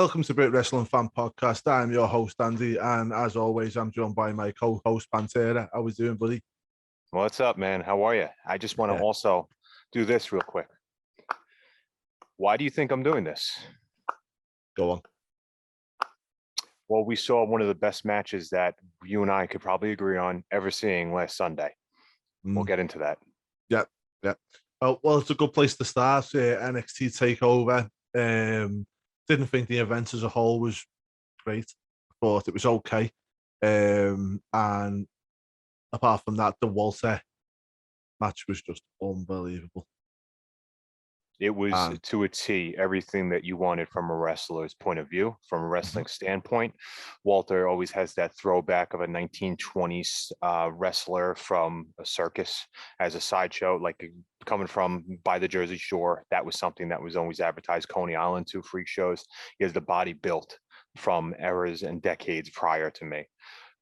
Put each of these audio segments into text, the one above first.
Welcome to Brit Wrestling Fan Podcast. I'm your host, Andy, and as always, I'm joined by my co-host, Pantera. How we doing, buddy? What's up, man? How are you? I just want to also do this real quick. Why do you think I'm doing this? Go on. Well, we saw one of the best matches that you and I could probably agree on ever seeing last Sunday. We'll get into that. Yeah. Well, it's a good place to start. NXT TakeOver. Didn't think the event as a whole was great. I thought it was okay. And apart from that, the Walter match was just unbelievable. It was to a T, everything that you wanted from a wrestler's point of view, from a wrestling standpoint. Walter always has that throwback of a 1920s wrestler from a circus as a sideshow, like coming from by the Jersey Shore. That was something that was always advertised. Coney Island, 2 freak shows. He has the body built from eras and decades prior to me.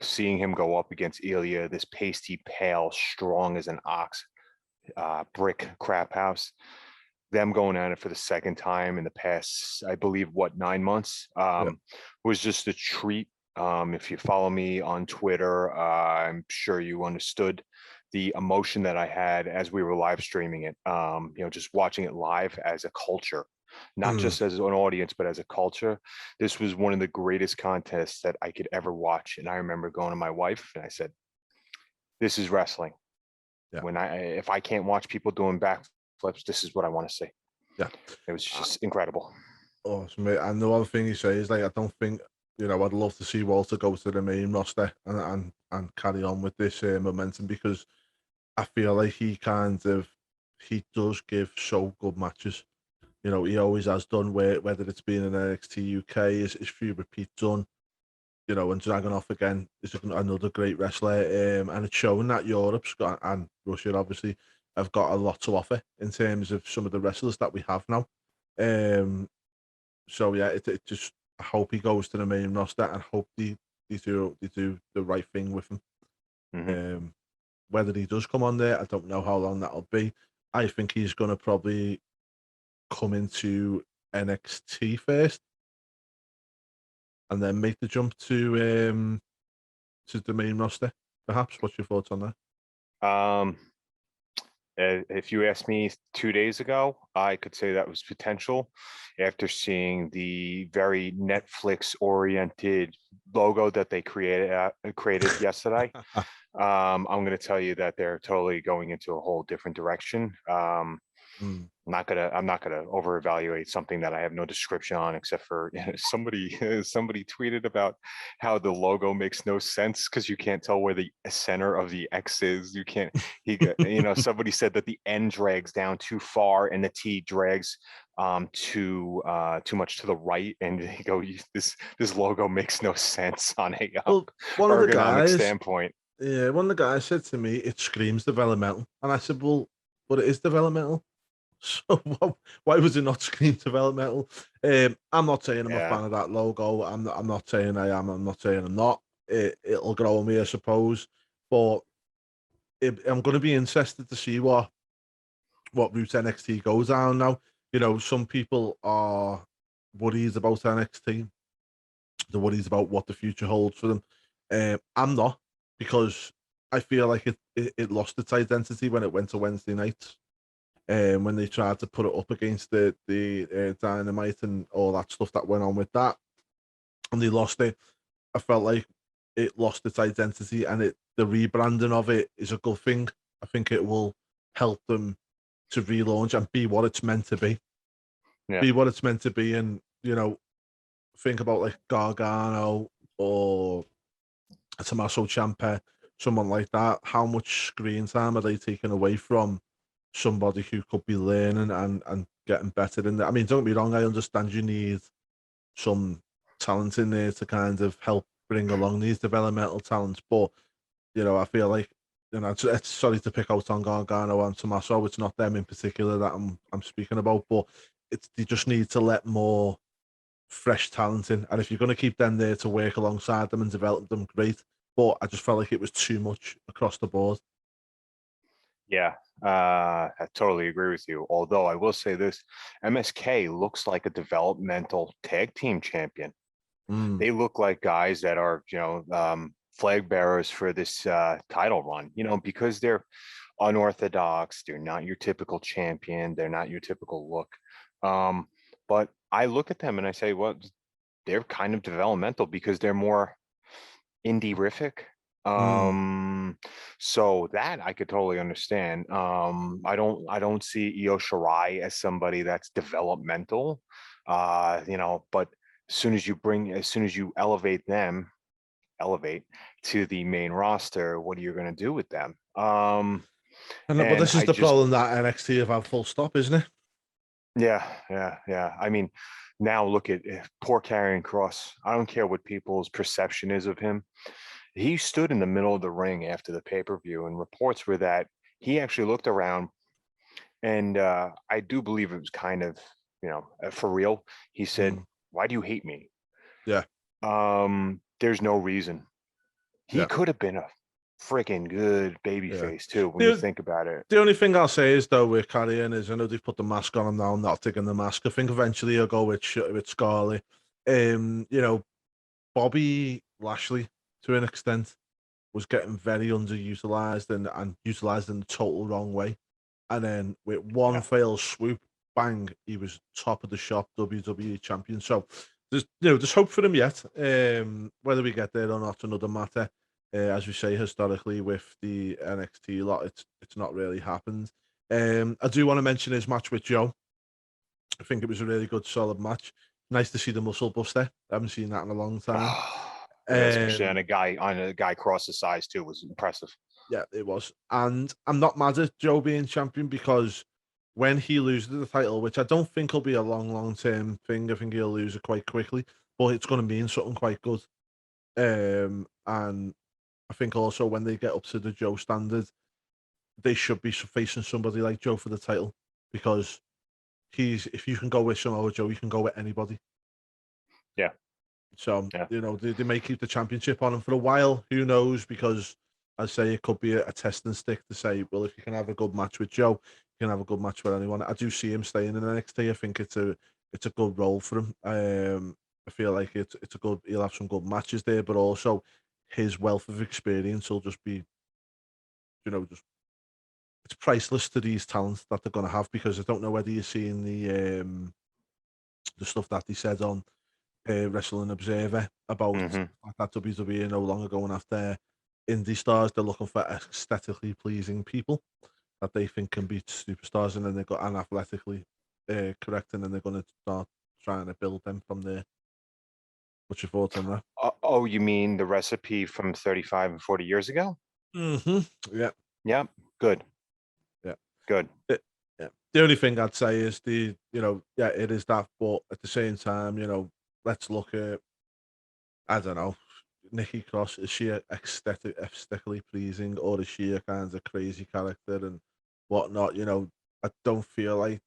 Seeing him go up against Ilya, this pasty, pale, strong as an ox, brick crap house. Them going at it for the second time in the past, I believe, 9 months, was just a treat. If you follow me on Twitter, I'm sure you understood the emotion that I had as we were live streaming it. Just watching it live as a culture, not just as an audience, but as a culture. This was one of the greatest contests that I could ever watch. And I remember going to my wife and I said, "This is wrestling. Yeah. If I can't watch people doing backflips, this is what I want to see." Yeah, it was just incredible. Awesome, mate. And the one thing you say is, like, I don't think, I'd love to see Walter go to the main roster and carry on with this momentum, because I feel like he does give so good matches. He always has done, whether it's been in NXT UK, his few repeat done, and Dragunov again is another great wrestler. And it's showing that Europe's got, and Russia obviously, have got a lot to offer in terms of some of the wrestlers that we have now. So yeah, it just, I hope he goes to the main roster and hope they do the right thing with him. Whether he does come on there, I don't know how long that'll be. I think he's going to probably come into NXT first and then make the jump to the main roster. Perhaps. What's your thoughts on that? If you asked me 2 days ago, I could say that was potential. After seeing the very Netflix-oriented logo that they created yesterday, I'm going to tell you that they're totally going into a whole different direction. I'm not gonna over-evaluate something that I have no description on, except for somebody tweeted about how the logo makes no sense because you can't tell where the center of the X is. Somebody said that the N drags down too far and the T drags too much to the right, and they go, this logo makes no sense on a ergonomic standpoint. Yeah, one of the guys said to me, it screams developmental, and I said, well, but it is developmental. So why was it not screen developmental? I'm not saying I'm a fan of that logo. I'm not saying I am. I'm not saying I'm not. It'll grow on me, I suppose. But I'm going to be interested to see what route NXT goes down now. Some people are worried about NXT. They're worried about what the future holds for them. I'm not, because I feel like it lost its identity when it went to Wednesday nights. When they tried to put it up against the Dynamite and all that stuff that went on with that, and they lost it. I felt like it lost its identity, and the rebranding of it is a good thing. I think it will help them to relaunch and be what it's meant to be. Yeah. Be what it's meant to be, and think about like Gargano or Tommaso Ciampa, someone like that. How much screen time are they taking away from somebody who could be learning and getting better in there? I mean, don't get me wrong, I understand you need some talent in there to kind of help bring along these developmental talents, but I feel like, it's sorry to pick out on Gargano and Tommaso, it's not them in particular that I'm speaking about, but they just need to let more fresh talent in, and if you're going to keep them there to work alongside them and develop them, great. But I just felt like it was too much across the board. Yeah, I totally agree with you. Although I will say this, MSK looks like a developmental tag team champion. Mm, They look like guys that are, flag bearers for this title run, because they're unorthodox. They're not your typical champion. They're not your typical look. Um, but I look at them and I say, well, they're kind of developmental because they're more indie-rific. mm. So that I could totally understand. I don't see Io Shirai as somebody that's developmental. But as soon as you elevate to the main roster, what are you going to do with them? I know, but And this is I the just, problem that NXT have had full stop, isn't it? yeah. I mean, now look at poor Karrion Cross. I don't care what people's perception is of him. He stood in the middle of the ring after the pay-per-view, and reports were that he actually looked around, and I do believe it was kind of, for real. He said, Mm. "Why do you hate me?" Yeah, There's no reason. He yeah, could have been a freaking good yeah. babyface too, when you The think about it. the only thing I'll say is though with Carrion is I know they've put the mask on him now. I'm not taking the mask. I think eventually he'll go with with Scarlett. You know, Bobby Lashley to an extent was getting very underutilized and utilized in the total wrong way. And then with one Yeah. fail swoop, bang, he was top of the shop WWE champion. So there's hope for him yet. Whether we get there or not, another matter. As we say historically with the NXT lot, it's not really happened. I do want to mention his match with Joe. I think it was a really good, solid match. Nice to see the muscle buster. I haven't seen that in a long time. Especially Um, on a guy Cross's size too, was impressive. Yeah, it was. And I'm not mad at Joe being champion because when he loses the title, which I don't think will be a long term thing, I think he'll lose it quite quickly, but it's going to mean something quite good. And I think also when they get up to the Joe standard, they should be facing somebody like Joe for the title because if you can go with Samoa Joe, you can go with anybody. Yeah, So, yeah. they may keep the championship on him for a while. Who knows? Because I say it could be a testing stick to say, well, if you can have a good match with Joe, you can have a good match with anyone. I do see him staying in NXT. I think it's a good role for him. I feel like it's a good. He'll have some good matches there, but also his wealth of experience will just be, just it's priceless to these talents that they're going to have because I don't know whether you're seeing the stuff that he said on Wrestling Observer about Hmm. that WWE are no longer going after indie stars. They're looking for aesthetically pleasing people that they think can be superstars, and then they got and athletically correct, and then they're going to start trying to build them from there. What's your thoughts on that? Oh, you mean the recipe from 35 and 40 years ago? Yeah, Yep. Good. yeah. Good. Yeah. The only thing I'd say is yeah, it is that, but at the same time, let's look at I don't know. Nikki Cross, is she aesthetically pleasing, or is she a kind of crazy character and whatnot? I don't feel like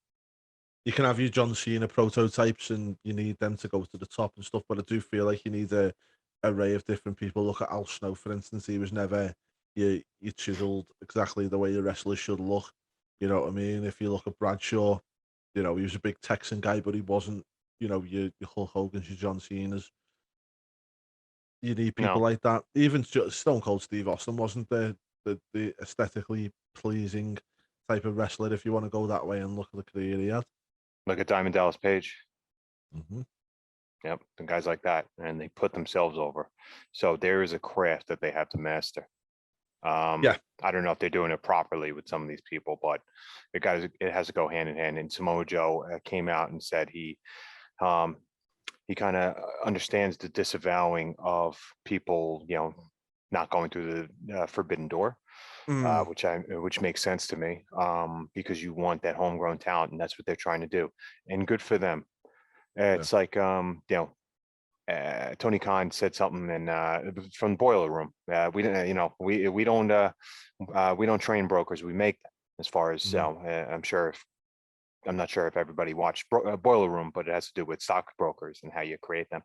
you can have your John Cena prototypes and you need them to go to the top and stuff, but I do feel like you need a array of different people. Look at Al Snow, for instance. He was never you chiseled exactly the way a wrestler should look. You know what I mean? If you look at Bradshaw, he was a big Texan guy, but he wasn't, your Hulk Hogan's, your John Cena's. You need people No, like that. Even Stone Cold Steve Austin wasn't the aesthetically pleasing type of wrestler if you want to go that way and look at the career he had. look at Diamond Dallas Page. Hmm. Yep, and guys like that, and they put themselves over. So there is a craft that they have to master. Yeah, I don't know if they're doing it properly with some of these people, but it has to go hand in hand. And Samoa Joe came out and said um, he kind of understands the disavowing of people, not going through the forbidden door, mm, which makes sense to me, because you want that homegrown talent, and that's what they're trying to do, and good for them. yeah, It's like Tony Khan said something in from Boiler Room. We don't, we don't train brokers. We make them. As far as mm, I'm sure if I'm not sure if everybody watched Boiler Room, but it has to do with stockbrokers and how you create them.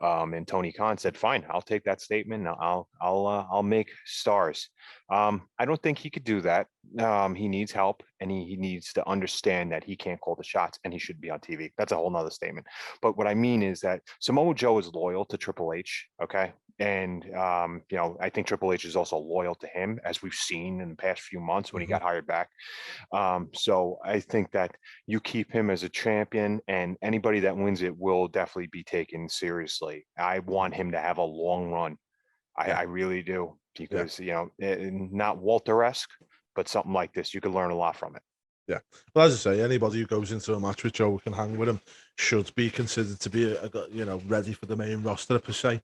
And Tony Khan said, "Fine, I'll take that statement. I'll make stars." I don't think he could do that. He needs help, and he needs to understand that he can't call the shots, and he should be on TV. That's a whole nother statement. But what I mean is that Samoa Joe is loyal to Triple H. Okay. And I think Triple H is also loyal to him, as we've seen in the past few months when he got hired back. So I think that you keep him as a champion, and anybody that wins it will definitely be taken seriously. I want him to have a long run. I really do, because not Walter-esque, but something like this, you could learn a lot from it. Yeah. Well, as I say, anybody who goes into a match with Joe can hang with him should be considered to be ready for the main roster per se.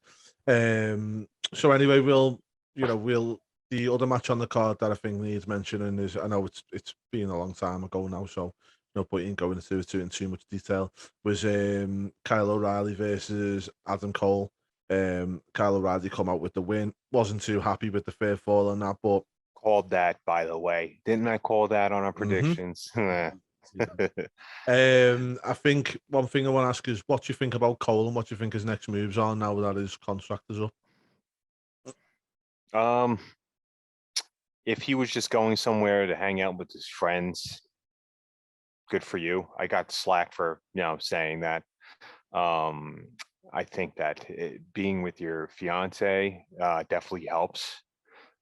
So anyway, we'll the other match on the card that I think needs mentioning is, I know it's been a long time ago now, so no point in going into it in too much detail, was Kyle O'Reilly versus Adam Cole. Kyle O'Reilly come out with the win. Wasn't too happy with the fair fall on that, but called that, by the way. Didn't I call that on our predictions? I think one thing I want to ask is, what do you think about Cole, and what do you think his next moves are now that his contract is up? If he was just going somewhere to hang out with his friends, good for you. I got slack for saying that. I think that being with your fiance definitely helps.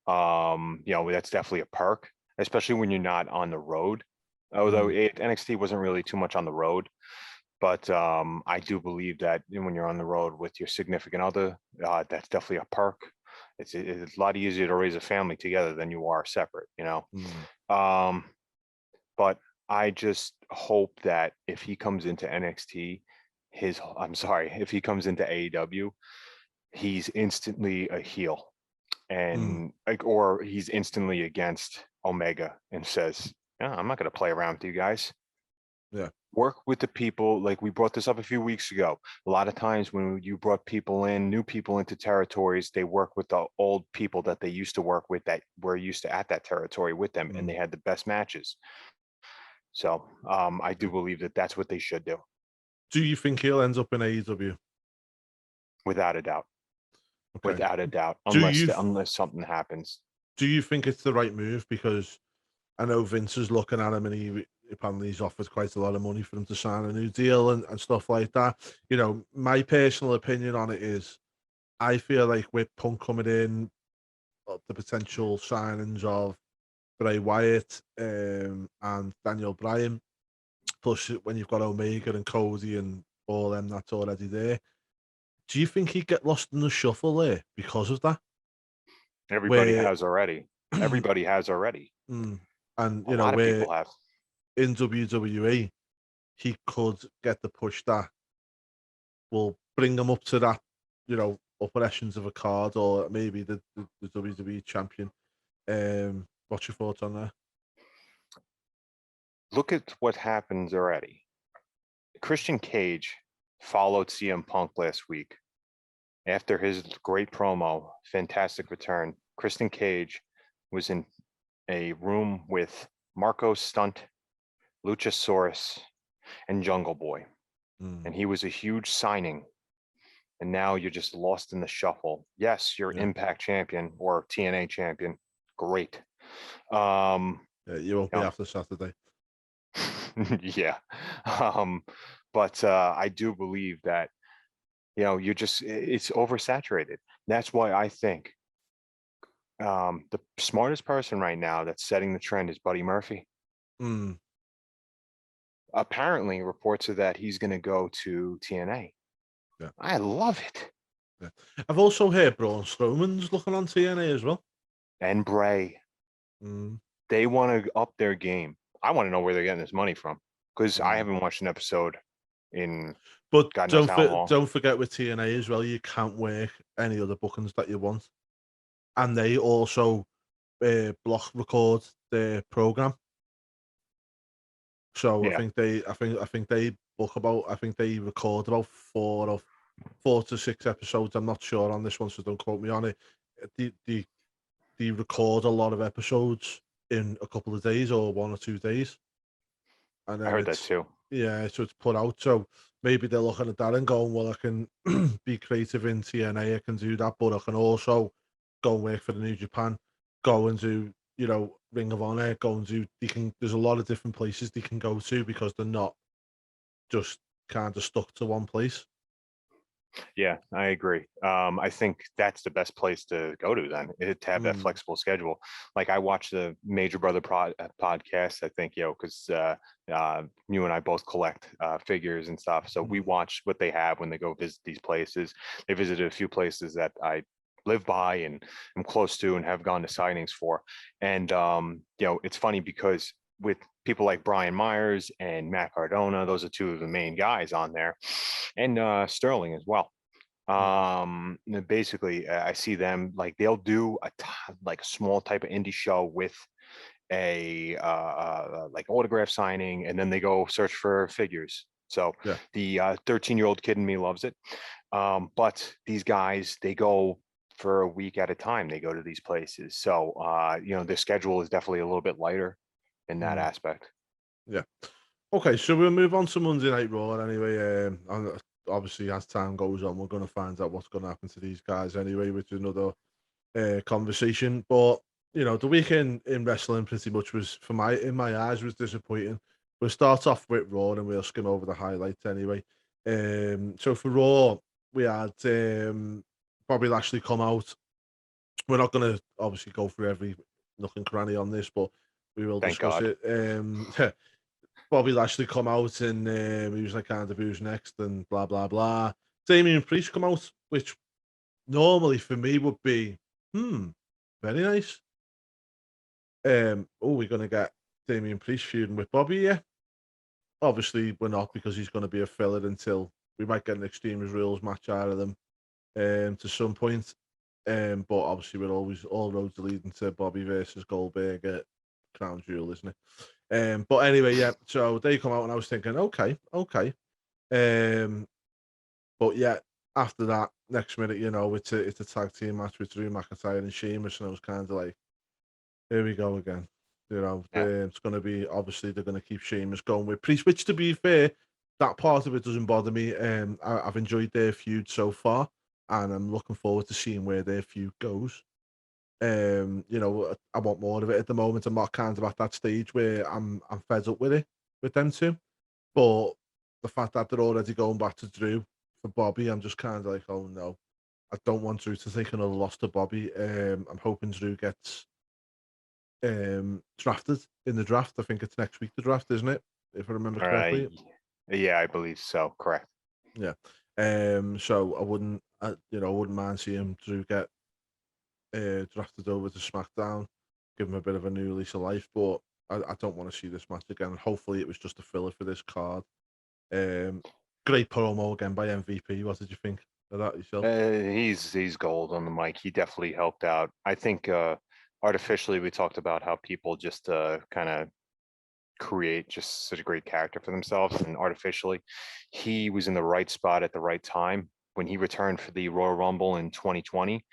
That's definitely a perk, especially when you're not on the road. Although NXT wasn't really too much on the road, but I do believe that when you're on the road with your significant other, that's definitely a perk. It's a lot easier to raise a family together than you are separate, but I just hope that if he comes into NXT, if he comes into AEW, he's instantly a heel, and or he's instantly against Omega and says, "Yeah, I'm not going to play around with you guys." Yeah. Work with the people. Like we brought this up a few weeks ago. A lot of times when you brought new people into territories, they work with the old people that they used to work with, that were used to at that territory with them, and they had the best matches. So I do believe that that's what they should do. Do you think he'll end up in AEW? Without a doubt. Okay. Without a doubt. Unless something happens. Do you think it's the right move? Because I know Vince is looking at him, and he apparently he's offered quite a lot of money for him to sign a new deal and stuff like that. My personal opinion on it is, I feel like with Punk coming in, the potential signings of Bray Wyatt and Daniel Bryan, plus when you've got Omega and Cody and all them that's already there, do you think he'd get lost in the shuffle there because of that? Everybody has already. Everybody has already. And a lot of people have. In WWE, he could get the push that will bring him up to that, upper echelons of a card, or maybe the WWE champion. What's your thoughts on that? Look at what happens already. Christian Cage followed CM Punk last week. After his great promo, fantastic return, Christian Cage was in a room with Marco Stunt, Luchasaurus, and Jungle Boy. And he was a huge signing. And now you're just lost in the shuffle. Yes, you're Impact champion or TNA champion. Great. You won't be after Saturday. Yeah. But I do believe that, it's oversaturated. That's why I think the smartest person right now that's setting the trend is Buddy Murphy. Apparently, reports are that he's going to go to TNA. Yeah. I love it. Yeah. I've also heard Braun Strowman's looking on TNA as well. And Bray. They want to up their game. I want to know where they're getting this money from, because I haven't watched an episode in. But don't forget with TNA as well, you can't work any other bookings that you want, and they also block record their program. So I think they book about. I think they record about 4 to 6 episodes. I'm not sure on this one, so don't quote me on it. They record a lot of episodes in a couple of days or 1 or 2 days, and I then heard that too. so it's put out. So maybe they're looking at that and going, well, I can be creative in TNA, I can do that, but I can also go and work for the New Japan, go and do, Ring of Honor, go and do. There's a lot of different places they can go to because they're not just kind of stuck to one place. Yeah, I agree. I think that's the best place to go to then, to have that flexible schedule. Like I watch the Major Brother podcast. I think, because you and I both collect figures and stuff. So we watch what they have when they go visit these places. They visited a few places that I live by and I'm close to and have gone to signings for. And, it's funny because with people like Brian Myers and Matt Cardona, those are two of the main guys on there, and Sterling as well. Basically, I see them like they'll do like a small type of indie show with a like autograph signing, and then they go search for figures. So the 13-year-old kid in me loves it. But these guys, they go for a week at a time. They go to these places. So, their schedule is definitely a little bit lighter in that aspect. Yeah. Okay, so we'll move on to Monday Night Raw anyway. And obviously, as time goes on, we're going to find out what's going to happen to these guys anyway, which is another conversation. But the weekend in wrestling pretty much was, in my eyes, was disappointing. We'll start off with Raw and we'll skim over the highlights anyway. So for Raw, we had Bobby Lashley come out. We're not going to obviously go through every nook and cranny on this, but we will Thank discuss God. it. Bobby Lashley come out and he was like, kind of who's next and blah blah blah. Damian Priest come out, which normally for me would be very nice. We're gonna get Damian Priest feuding with Bobby, yeah. Obviously, we're not because he's gonna be a filler until we might get an Extreme Rules match out of them to some point. But obviously, we're always all roads are leading to Bobby versus Goldberg at Crown Jewel, isn't it? But anyway, yeah. So they come out, and I was thinking, okay. But yeah, after that, next minute, it's a tag team match with Drew McIntyre and Sheamus, and I was kind of like, here we go again. It's going to be obviously they're going to keep Sheamus going with Priest, which to be fair, that part of it doesn't bother me. I've enjoyed their feud so far, and I'm looking forward to seeing where their feud goes. I want more of it at the moment. I'm not kind of at that stage where I'm fed up with it with them two. But the fact that they're already going back to Drew for Bobby, I'm just kind of like, oh no, I don't want Drew to take another loss to Bobby. I'm hoping Drew gets drafted in the draft. I think it's next week the draft, isn't it? If I remember correctly. Yeah, I believe so. Correct. Yeah. So I wouldn't mind seeing Drew get drafted over to SmackDown, give him a bit of a new lease of life. But I don't want to see this match again. Hopefully, it was just a filler for this card. Great promo again by MVP. What did you think of that yourself? He's gold on the mic. He definitely helped out. I think artificially we talked about how people just kind of create just such a great character for themselves, and artificially he was in the right spot at the right time when he returned for the Royal Rumble in 2020.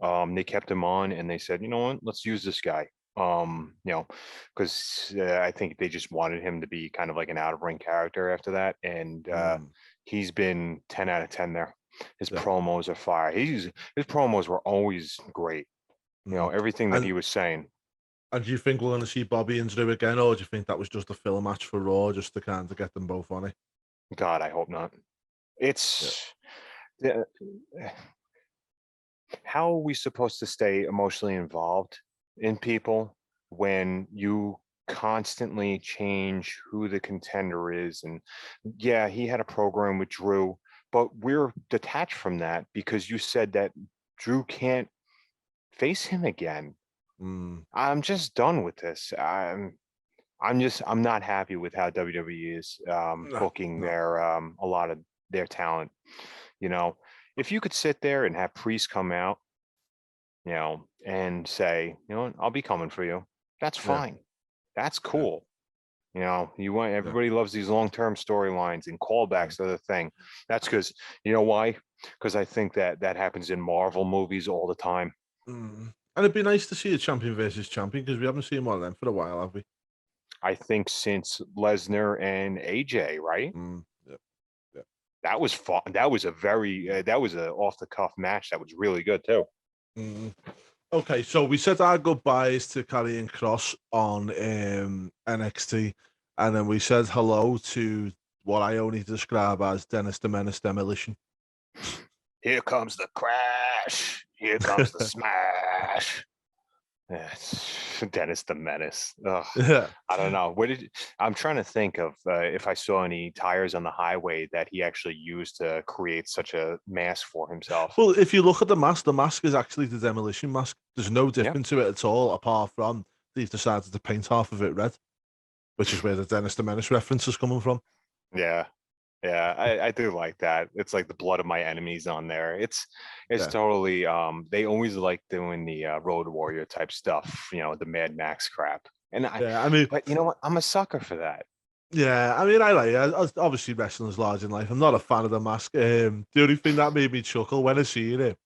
They kept him on and they said, you know what, let's use this guy. Because I think they just wanted him to be kind of like an out of ring character after that, and he's been 10 out of 10 there. His promos are fire. His promos were always great. Everything that he was saying. And do you think we're going to see Bobby and Drew again, or do you think that was just a filler match for Raw, just to kind of get them both on it? God, I hope not. It's how are we supposed to stay emotionally involved in people when you constantly change who the contender is? And yeah, he had a program with Drew, but we're detached from that because you said that Drew can't face him again. I'm just done with this. I'm not happy with how WWE is booking their a lot of their talent. If you could sit there and have Priest come out, and say, I'll be coming for you. That's fine. That's cool. You want everybody loves these long-term storylines and callbacks to the thing. That's because why? Because I think that happens in Marvel movies all the time. And it'd be nice to see a champion versus champion because we haven't seen one of them for a while, have we? I think since Lesnar and AJ, right? Yeah, yeah. That was fun. That was a very that was a off the cuff match. That was really good too. Okay, so we said our goodbyes to Karrion Kross on NXT, and then we said hello to what I only describe as Dennis the Menace Demolition. Here comes the crash. Here comes the smash. Dennis the Menace. Ugh. Yeah. I don't know. I'm trying to think of if I saw any tires on the highway that he actually used to create such a mask for himself. Well, if you look at the mask is actually the Demolition mask. There's no Yeah. difference to it at all, apart from they've decided to paint half of it red, which is where the Dennis the Menace reference is coming from. Yeah. Yeah, I do like that. It's like the blood of my enemies on there. It's Yeah. totally they always like doing the Road Warrior type stuff, you know, the Mad Max crap. And Yeah, I mean, but you know what? I'm a sucker for that. yeah, I mean, I like it. Obviously, wrestling's large in life. I'm not a fan of the mask. The only thing that made me chuckle when I seen it,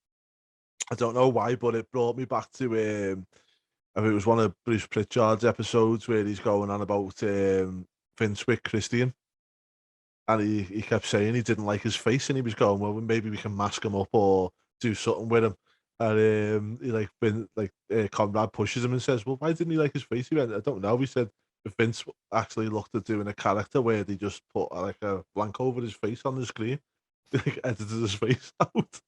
I don't know why, but it brought me back to I think it was one of Bruce Pritchard's episodes where he's going on about Vince with Christian, and he kept saying he didn't like his face, and he was going, well, maybe we can mask him up or do something with him. And he like been like Conrad pushes him and says, well, why didn't he like his face? He went, I don't know. He said if Vince actually looked at doing a character where they just put like a blank over his face on the screen, like edited his face out.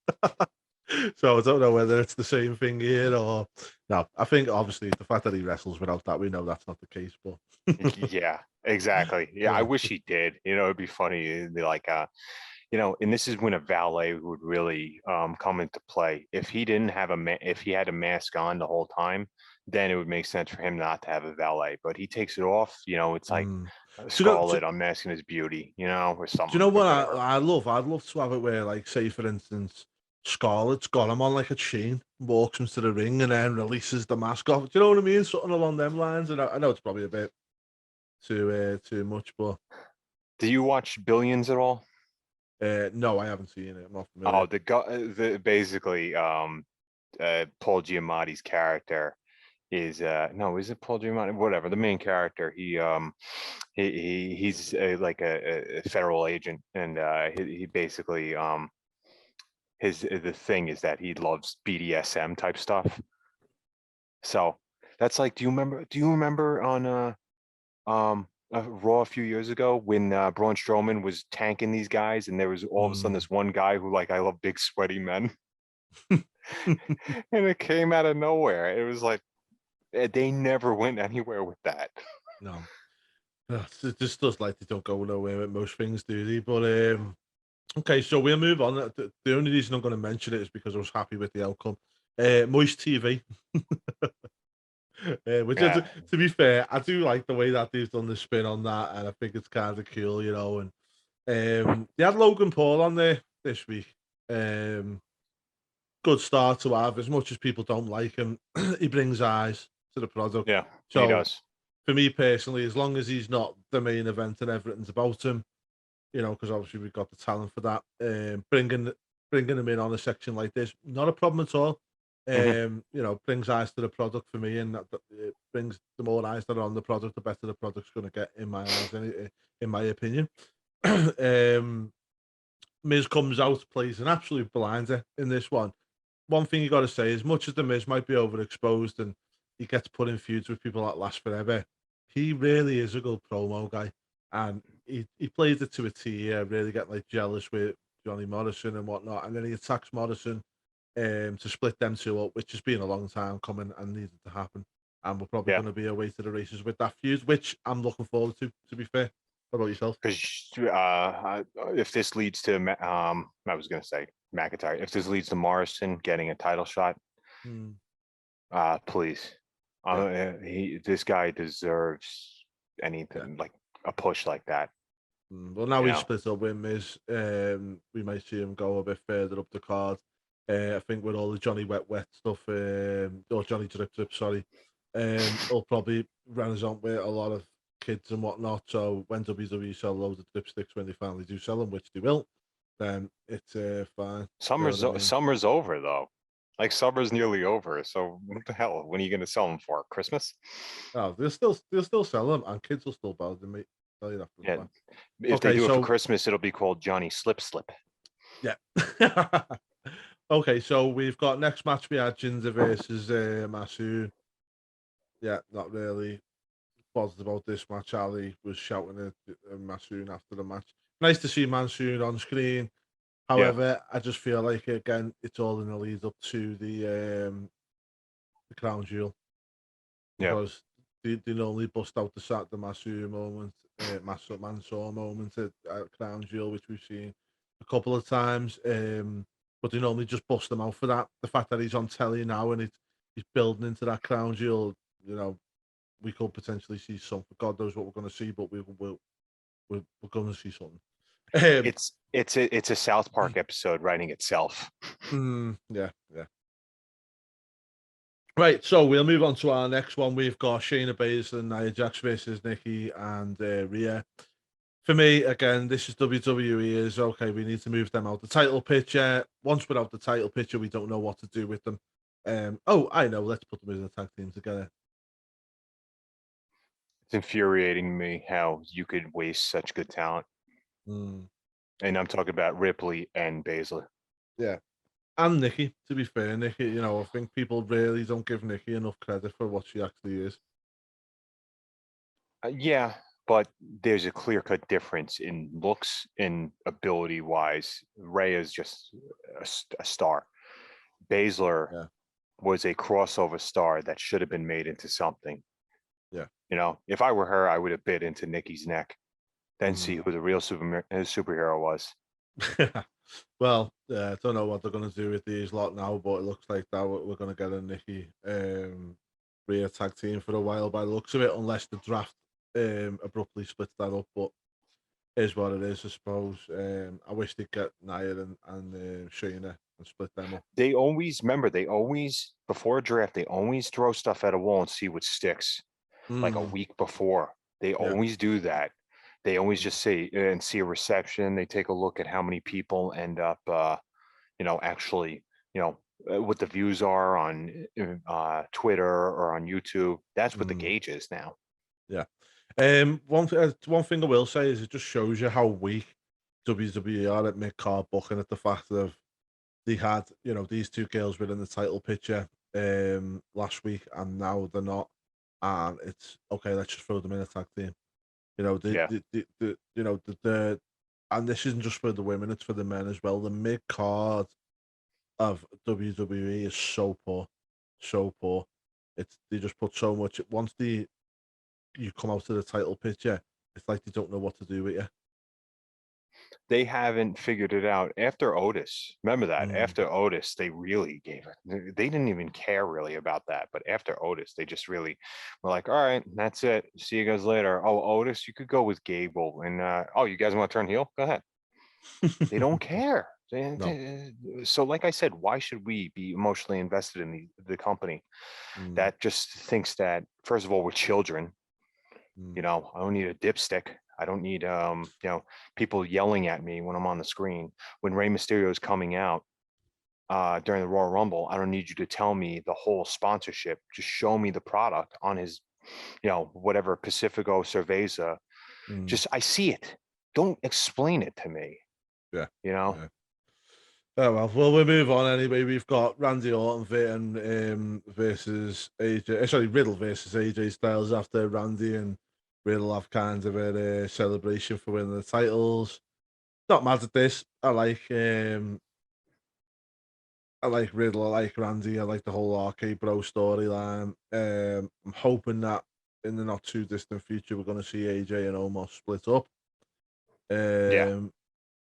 So I don't know whether it's the same thing here or no. I think obviously the fact that he wrestles without that, we know that's not the case. But Yeah, exactly. Yeah, I yeah, wish he did. You know, it'd be funny. It'd be like you know, and this is when a valet would really come into play. If he didn't have if he had a mask on the whole time, then it would make sense for him not to have a valet. But he takes it off. You know, it's like mm. Do you know? Scarlet unmasking his beauty. You know, or Do you something know what or whatever. I love? I'd love to have it where, like, say for instance, Scarlett's got him on like a chain, walks him to the ring, and then releases the mask off. Do you know what I mean? Something along them lines. And I know it's probably a bit too much, but Do you watch Billions at all? no, I haven't seen it. I'm not Oh, familiar. the guy, basically, Paul Giamatti's character is no, is it Paul Giamatti? Whatever, the main character. He's like a federal agent, and he basically the thing is that he loves BDSM type stuff. So that's like, Do you remember on Raw a few years ago when Braun Strowman was tanking these guys, and there was all of a sudden Mm. this one guy who like, I love big sweaty men, and it came out of nowhere. It was like they never went anywhere with that. No, it just does like they don't go nowhere with most things, do they? But okay, so we'll move on. The only reason I'm going to mention it is because I was happy with the outcome. Moist TV. Which is, Yeah, to be fair, I do like the way that they've done the spin on that, and I think it's kind of cool, you know. And they had Logan Paul on there this week. Um, Good start to have. As much as people don't like him, he brings eyes to the product. yeah, he So does. for me personally, as long as he's not the main event and everything's about him, you know, because obviously we've got the talent for that. Bringing him in on a section like this, not a problem at all. Hmm. You know, brings eyes to the product for me, and it brings the more eyes that are on the product, the better the product's going to get in my eyes, in my opinion. um, Miz comes out, plays an absolute blinder in this one. One thing you got to say, as much as the Miz might be overexposed and he gets put in feuds with people that last forever, he really is a good promo guy, and he plays it to a T. Really get like jealous with Johnny Morrison and whatnot, and then he attacks Morrison to split them two up, which has been a long time coming and needed to happen. And we're probably Yeah, going to be away to the races with that feud, which I'm looking forward to. To be fair, what about yourself? because if this leads to I was going to say McIntyre. If this leads to Morrison getting a title shot, Hmm, please, yeah, this guy deserves yeah. anything like a push like that. Well, now You he's know. split up with Miz. We might see him go a bit further up the card. I think with all the Johnny Wet stuff, or Johnny Drip, sorry, he'll probably renaissance with a lot of kids and whatnot. So when WWE sell loads of dipsticks when they finally do sell them, which they will, then it's fine. You know what I mean? Summer's over though. Like summer's nearly over, so what the hell? When are you going to sell them for? Christmas? Oh, they'll still sell them, and kids will still buy them, mate. Tell you that for a Yeah. fact. If they Okay, do it for so Christmas, it'll be called Johnny Slip Slip. yeah. Okay, so we've got next match we had Jinder versus Masoon. Yeah, not really bothered about this match. Ali was shouting at Masoon after the match. Nice to see Masoon on screen. Yeah. However, I just feel like again it's all in the lead up to the crown jewel, Yeah. because they normally bust out the Masood moment, Mansoor moment at crown jewel, which we've seen a couple of times. But they normally just bust them out for that. The fact that he's on telly now and he's building into that crown jewel, you know, we could potentially see something. God knows what we're going to see, but we're going to see something. It's a South Park episode writing itself. Yeah, yeah. Right, so we'll move on to our next one. We've got Shayna Baszler and Nia Jax versus Nikki and Rhea. For me, again, this is WWE is okay. We need to move them out the title picture. Once we're out the title picture, we don't know what to do with them. Oh, I know. Let's put them as a tag team together. It's infuriating me how you could waste such good talent. Mm, And I'm talking about Ripley and Baszler. yeah, and Nikki. To be fair, Nikki, I think people really don't give Nikki enough credit for what she actually is. Yeah, but there's a clear-cut difference in looks and ability-wise. Ray is just a star. Baszler Yeah, was a crossover star that should have been made into something. yeah. If I were her, I would have bit into Nikki's neck, then see Mm. who the real superhero was. Well, I don't know what they're going to do with these lot now, but it looks like that we're going to get a Nikki Rhea tag team for a while by the looks of it, unless the draft abruptly splits that up. But is what it is, I suppose. I wish they'd get Nia and Shayna and split them up. They always before a draft, they always throw stuff at a wall and see what sticks. Like a Mm, week before, they yeah. always do that. They always Mm, just say and see a reception. They take a look at how many people end up, actually, what the views are on Twitter or on YouTube. That's what the mm, gauge is now. yeah. One thing I will say is it just shows you how weak WWE are at mid card booking, at the fact of they had, these two girls were in the title picture last week and now they're not. And it's okay, let's just throw them in a tag team. Yeah, The and this isn't just for the women, it's for the men as well. The mid card of WWE is so poor. So poor. They just put so much once you come out to the title picture, it's like they don't know what to do with you. they haven't figured it out after Otis. Remember that Mm, after Otis, they really gave it. They didn't even care really about that. But after Otis, they just really were like, all right, that's it. See you guys later. Oh, Otis, you could go with Gable. And oh, you guys want to turn heel? Go ahead. They don't care. no. So, like I said, why should we be emotionally invested in the company Mm, that just thinks that, first of all, we're children? mm, I don't need a dipstick. I don't need people yelling at me when I'm on the screen. When Rey Mysterio is coming out during the Royal Rumble, I don't need you to tell me the whole sponsorship. Just show me the product on his, whatever Pacifico Cerveza. mm, Just I see it. Don't explain it to me. yeah. You know. Yeah. Oh well, we'll move on anyway. We've got Randy Orton versus AJ. Sorry, Riddle versus AJ Styles after Randy and Riddle have kind of a celebration for winning the titles. Not mad at this. I like Riddle. I like Randy. I like the whole RK Bro storyline. I'm hoping that in the not too distant future we're going to see AJ and Omos split up. Yeah.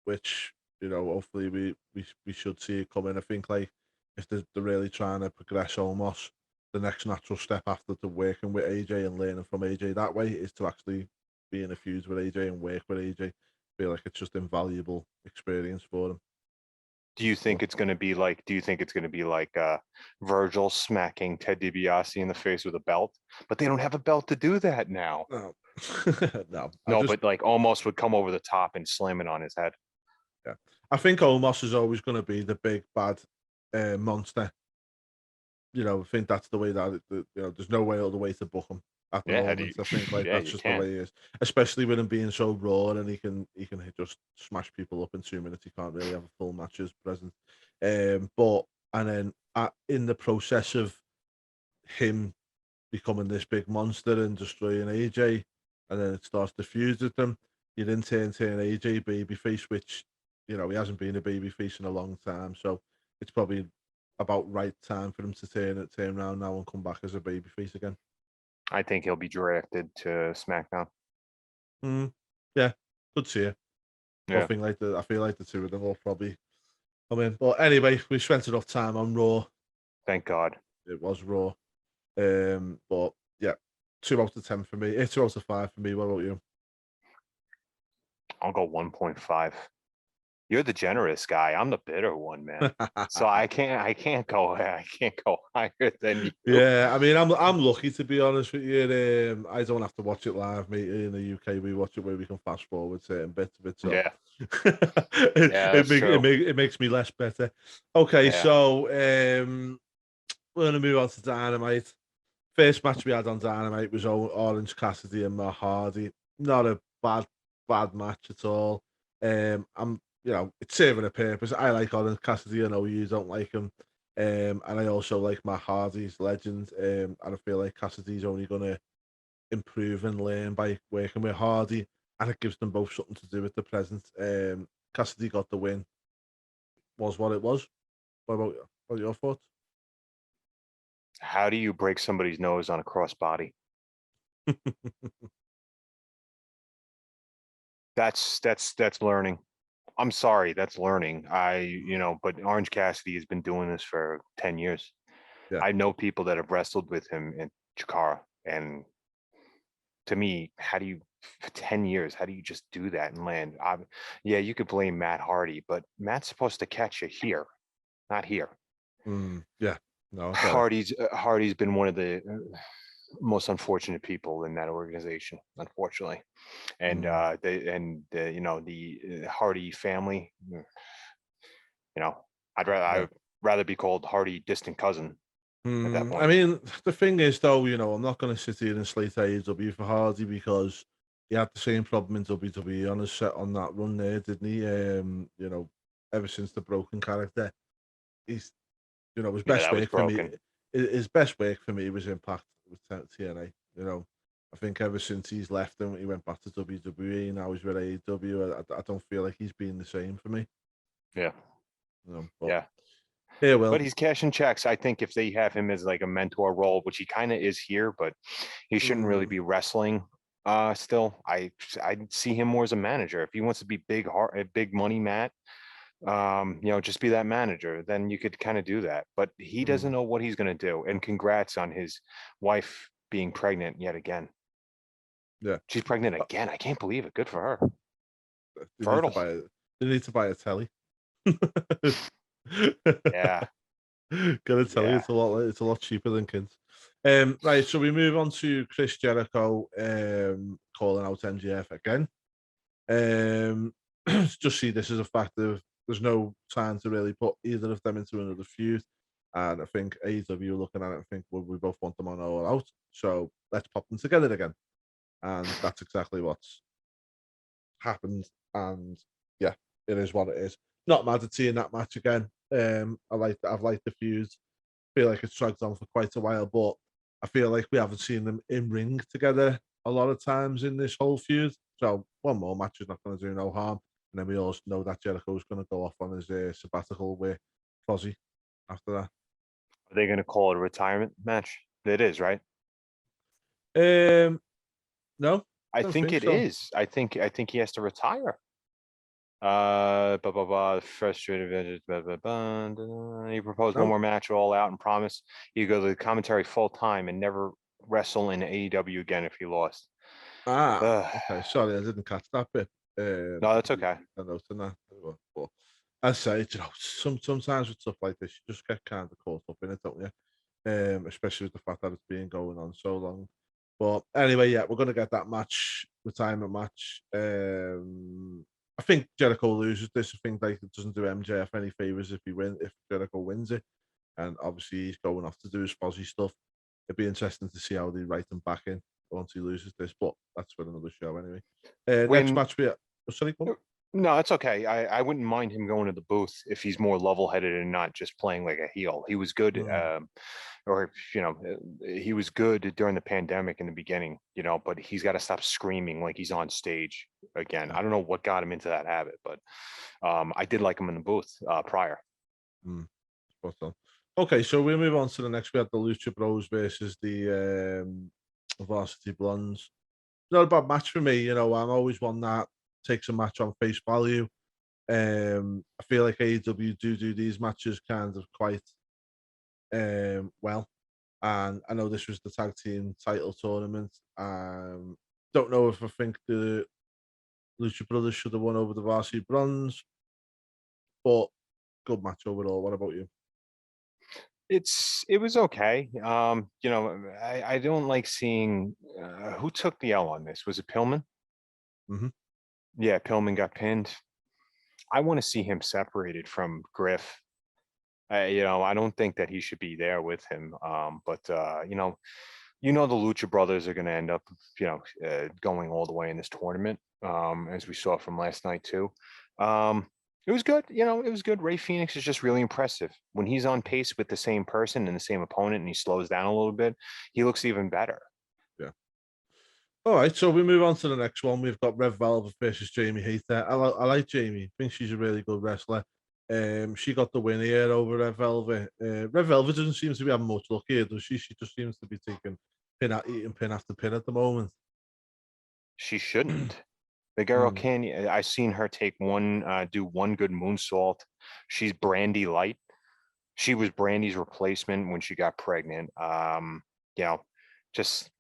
Which hopefully we should see it coming. I think like if they're really trying to progress Omos, the next natural step after to working with AJ and learning from AJ that way is to actually be in a feud with AJ and work with AJ. Feel like it's just invaluable experience for them. Do you think it's going to be like? Do you think it's going to be like Virgil smacking Ted DiBiase in the face with a belt? But they don't have a belt to do that now. No, no. No, but like almost would come over the top and slam it on his head. Yeah. I think Omos is always going to be the big bad monster I think that's the way that there's no way other way to book him at the Yeah, how do moment. you I think like yeah, that's you just the can't. way he is, especially with him being so raw and he can just smash people up in 2 minutes. He can't really have a full match as present. But and then in the process of him becoming this big monster and destroying AJ, and then it starts to fuse with them. You then turn AJ babyface, which he hasn't been a babyface in a long time, so it's probably about right time for him to turn around now and come back as a babyface again. I think he'll be drafted to SmackDown. Mm, yeah, could see it. I Yeah, think I feel like the two of them will probably come in. But anyway, we spent enough time on Raw. thank God. It was Raw. But yeah, 2 out of 10 for me. 2 out of 5 for me. What about you? I'll go 1.5. You're the generous guy. I'm the bitter one, man. So I can't go higher than you. Yeah, I mean, I'm lucky to be honest with you. I don't have to watch it live, mate. In the UK, we watch it where we can fast forward certain bits of it, so Yeah, it, yeah, it, that's make, it, true. make, it makes me less better. Okay, Yeah. so we're gonna move on to Dynamite. First match we had on Dynamite was Orange Cassidy and Matt Hardy. Not a bad match at all. It's serving a purpose. I like Orange Cassidy. I know you don't like him. And I also like Matt Hardy's legend. And I feel like Cassidy's only gonna improve and learn by working with Hardy, and it gives them both something to do with the present. Cassidy got the win. Was what it was. What are your thoughts? How do you break somebody's nose on a crossbody? That's learning. I'm sorry, that's learning. But Orange Cassidy has been doing this for 10 years. Yeah. I know people that have wrestled with him in Chikara, and to me, how do you for 10 years, how do you just do that and land? Yeah, you could blame Matt Hardy, but Matt's supposed to catch you here, not here. Yeah. No, I get it. Hardy's been one of the most unfortunate people in that organization, unfortunately. And Mm, the Hardy family, you know, yeah. I'd rather be called Hardy distant cousin at that I point. mean, the thing is, though, I'm not going to sit here and slate AEW for Hardy because he had the same problem in WWE on his set on that run there, didn't he? Ever since the broken character, he's, his Yeah, best that was work for me, broken. his best work for me was Impact with TNA. I think ever since he's left and he went back to WWE, now he's with AEW. I don't feel like he's been the same for me. Yeah, But yeah. yeah, well, But he's cashing checks. I think if they have him as like a mentor role, which he kind of is here, but he shouldn't really mm, be wrestling. Still, I see him more as a manager. If he wants to be big money, Matt, just be that manager. Then you could kind of do that. But he doesn't mm, know what he's going to do. And congrats on his wife being pregnant yet again. yeah. She's pregnant again. I can't believe it. Good for her. They need to Fertile. buy it. They need to buy a telly. Yeah. Gotta tell you, Yeah. it's a lot cheaper than kids. Right, so we move on to Chris Jericho calling out MJF again. Um, just see this as a fact of there's no time to really put either of them into another feud. And I think AEW looking at it and think, well, we both want them on all out. So let's pop them together again. And that's exactly what's happened. And yeah, it is what it is. Not mad at seeing that match again. I've liked the feud. Feel like it's dragged on for quite a while, but I feel like we haven't seen them in ring together a lot of times in this whole feud. So one more match is not going to do no harm. And then we all know that Jericho's going to go off on his sabbatical with Fozzy after Are they going to call it a retirement match? It is, right? that. No, I don't think think it so. is. I think he has to retire. Blah, blah, blah, frustrated. Blah, blah, blah, blah. He proposed one No. more match all out and promised he'd go to the commentary full time and never wrestle in AEW again if he lost. Ah, Ugh. okay. Sorry, I didn't catch that bit. No, that's okay. I noticed that. But I say, sometimes with stuff like this, you just get kind of caught up in it, don't you? Especially with the fact that it's been going on so long. But anyway, yeah, we're gonna get that retirement match. I think Jericho loses this. I think like it doesn't do MJF any favors if Jericho wins it. and obviously he's going off to do his Fozzy stuff. It'd be interesting to see how they write him back in once he loses this, but that's for another show anyway. Next When match we have. Oh, sorry, go on. No, it's okay. I wouldn't mind him going to the booth if he's more level-headed and not just playing like a heel. He was good, or he was good during the pandemic in the beginning, but he's got to stop screaming like he's on stage again. I don't know what got him into that habit, but I did like him in the booth prior. Spot on. Okay, so we'll move on to the next. We had the Lucha Bros versus the Varsity Blondes. Not a bad match for me. I'm always one that takes a match on face value. I feel like AEW do these matches kind of quite well. And I know this was the tag team title tournament. Don't know if I think the Lucha Brothers should have won over the Varsity Bronze, but good match overall. What about you? It was okay. I don't like seeing who took the L on this. Was it Pillman? Mm-hmm. Yeah, Pillman got pinned. I want to see him separated from Griff. I don't think that he should be there with him. But the Lucha Brothers are going to end up, going all the way in this tournament, as we saw from last night too. It was good. It was good. Ray Phoenix is just really impressive. When he's on pace with the same person and the same opponent and he slows down a little bit, he looks even better. Yeah. All right, so we move on to the next one. We've got Red Velvet versus Jamie Hayter. I like Jamie. I think she's a really good wrestler. She got the win here over Red Velvet. Red Velvet doesn't seem to be having much luck here, does she? She just seems to be taking eating pin after pin at the moment. She shouldn't. The girl can. I've seen her do one good moonsault. She's Brandy Light. She was Brandy's replacement when she got pregnant. Just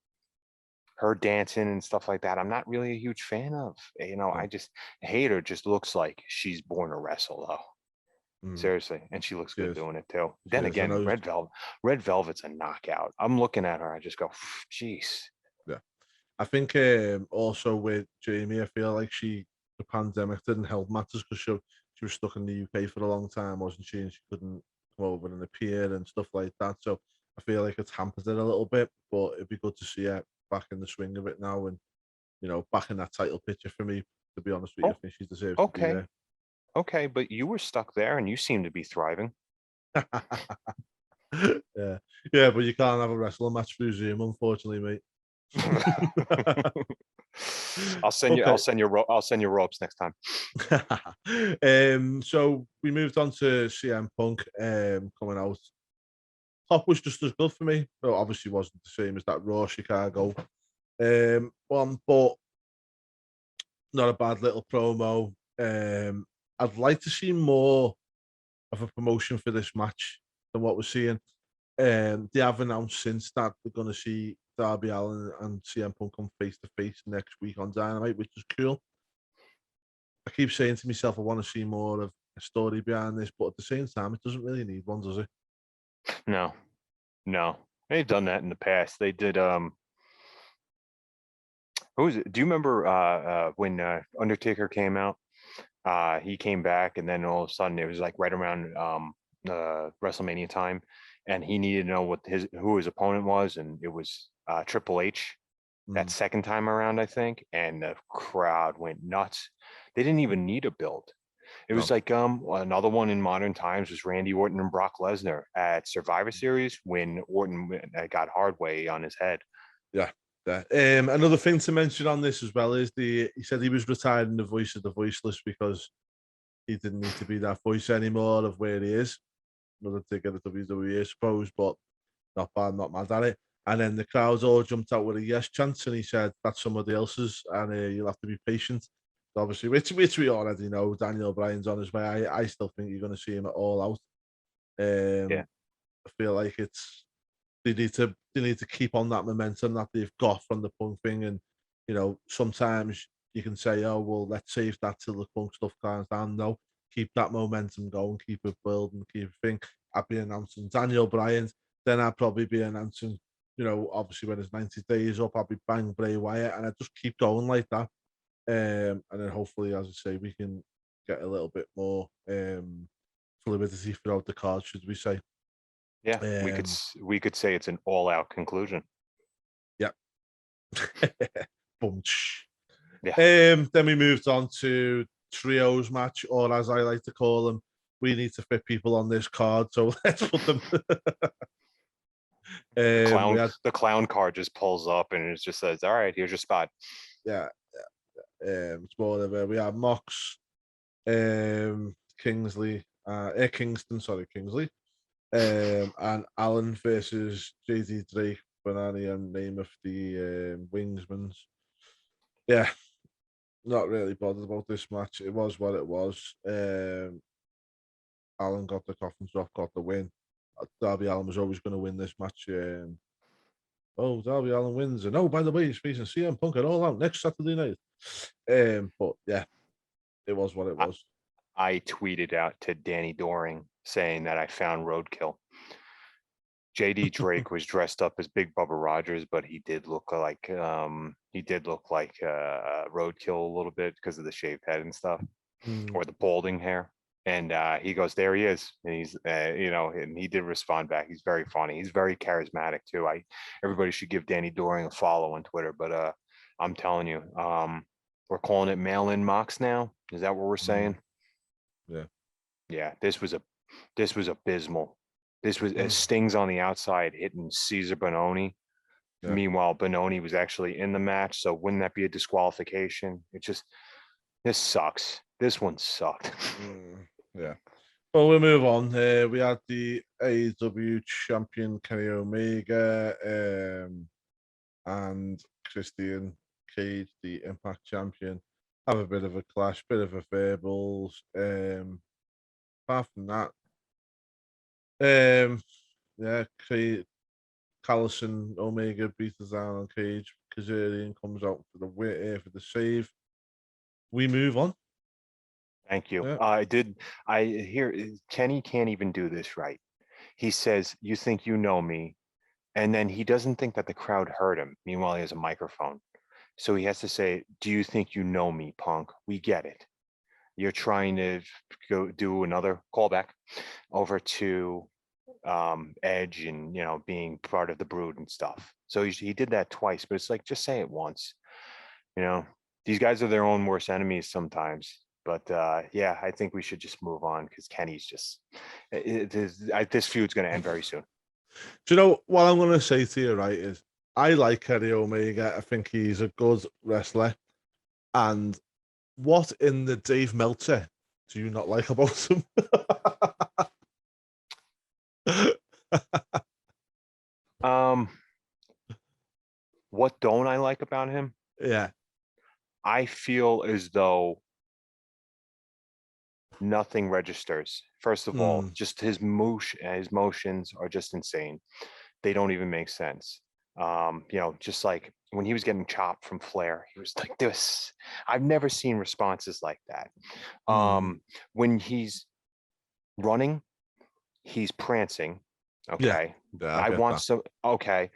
her dancing and stuff like that. I'm not really a huge fan of. I just hate her. Just looks like she's born to wrestle, though. Seriously, and she looks good doing it too. Then again, Red Velvet's a knockout. I'm looking at her. I just go, jeez. Yeah. I think also with Jamie, I feel like the pandemic didn't help matters because she was stuck in the UK for a long time, wasn't she? And she couldn't come over and appear and stuff like that. So I feel like it's hampered it a little bit, but it'd be good to see her back in the swing of it now and, back in that title picture for me, to be honest with you. I think she deserves to be there. Okay, but you were stuck there and you seem to be thriving. Yeah. Yeah, but you can't have a wrestling match through Zoom, unfortunately, mate. I'll send you ropes next time. So we moved on to CM Punk coming out. Top was just as good for me, but obviously wasn't the same as that Raw Chicago one, but not a bad little promo. I'd like to see more of a promotion for this match than what we're seeing. They have announced since that they're going to see Darby Allin and CM Punk come face to face next week on Dynamite, which is cool. I keep saying to myself, I want to see more of a story behind this, but at the same time, it doesn't really need one, does it? No. They've done that in the past. They did. Who was it? Do you remember when Undertaker came out? He came back, and then all of a sudden, it was like right around WrestleMania time, and he needed to know who his opponent was, and it was Triple H. That second time around, I think, and the crowd went nuts. They didn't even need a build. It was like another one in modern times was Randy Orton and Brock Lesnar at Survivor Series when Orton got Hardway on his head. Yeah. Another thing to mention on this as well is he said he was retiring the voice of the voiceless because he didn't need to be that voice anymore of where he is. Another ticket at WWE, I suppose, but not bad, not mad at it. And then the crowds all jumped out with a yes chance, and he said that's somebody else's, and you'll have to be patient. Obviously, which we already know. Daniel Bryan's on his way. I still think you're going to see him at All Out. I feel like they need to keep on that momentum that they've got from the Punk thing, and sometimes you can say, oh well, let's save that till the Punk stuff calms down. No, keep that momentum going, keep it building, keep it thing. I'd be announcing Daniel Bryan, then I'd probably be announcing, obviously when it's 90 days up, I'll be bang Bray Wyatt, and I just keep going like that. And then hopefully, as I say, we can get a little bit more fluidity throughout the card, should we say. Yeah, we could say it's an all-out conclusion. Yeah. Bunch. Yeah. Then we moved on to trios match, or as I like to call them, we need to fit people on this card, so let's put them. The clown car just pulls up and it just says, "All right, here's your spot." Yeah, it's more of a, we have Mox, Kingsley, Kingston, sorry, Kingsley, and Allen versus JD Drake, Banani, and name of the Wingsmans. Yeah, not really bothered about this match. It was what it was. Allen got the coffin drop, got the win. Darby Allen was always going to win this match. Darby Allen wins, and by the way, he's facing CM Punk at All Out next Saturday night. But yeah, it was what it was. I tweeted out to Danny Doring saying that I found roadkill. JD Drake was dressed up as Big Bubba Rogers, but he did look like roadkill a little bit because of the shaved head and stuff, or the balding hair. And he goes, there he is, and he's and he did respond back. He's very funny. He's very charismatic too. Everybody should give Danny Doring a follow on Twitter. But I'm telling you, we're calling it mail-in Mox now. Is that what we're saying? Yeah. This was abysmal. This was Sting's on the outside hitting Caesar Bononi. Yeah. Meanwhile, Bononi was actually in the match. So wouldn't that be a disqualification? This sucks. This one sucked. Yeah. Well, we'll move on. We had the AEW champion Kenny Omega and Christian Cage, the Impact champion, have a bit of a clash, bit of a verbals. Apart from that, Callison Omega beats down on Cage. Kazarian comes out for the save. We move on. Thank you. Yeah. I hear Kenny can't even do this right. He says, "You think you know me," and then he doesn't think that the crowd heard him. Meanwhile, he has a microphone, so he has to say, "Do you think you know me, punk? We get it. You're trying to go do another callback over to Edge and being part of the Brood and stuff." So he did that twice, but it's like, just say it once. These guys are their own worst enemies sometimes. But yeah, I think we should just move on because Kenny's just this feud's going to end very soon. Do you know what I'm going to say to you? Right, is I like Kenny Omega. I think he's a good wrestler. And what in the Dave Meltzer do you not like about him? What don't I like about him? Yeah, I feel as though nothing registers. First of all, just his motions are just insane. They don't even make sense. Just like when he was getting chopped from Flair, he was like this. I've never seen responses like that. When he's running, he's prancing. Okay. Yeah, I want some. Okay.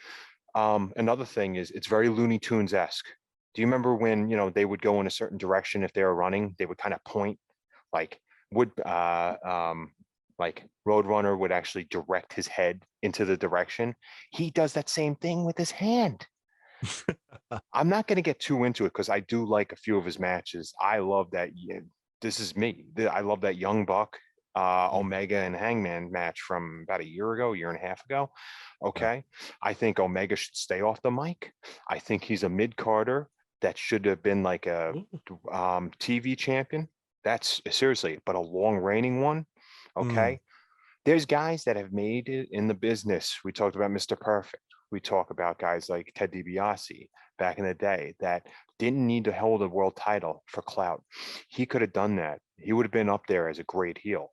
Another thing is it's very Looney Tunes-esque. Do you remember when, they would go in a certain direction if they were running? They would kind of point, like Roadrunner would actually direct his head into the direction. He does that same thing with his hand. I'm not going to get too into it because I do like a few of his matches. I love that. This is me. I love that Young Buck, Omega and Hangman match from about a year and a half ago. Okay. Yeah. I think Omega should stay off the mic. I think he's a mid-carder that should have been like a TV champion. That's seriously, but a long reigning one. Okay. There's guys that have made it in the business. We talked about Mr. Perfect. We talk about guys like Ted DiBiase back in the day that didn't need to hold a world title for clout. He could have done that. He would have been up there as a great heel,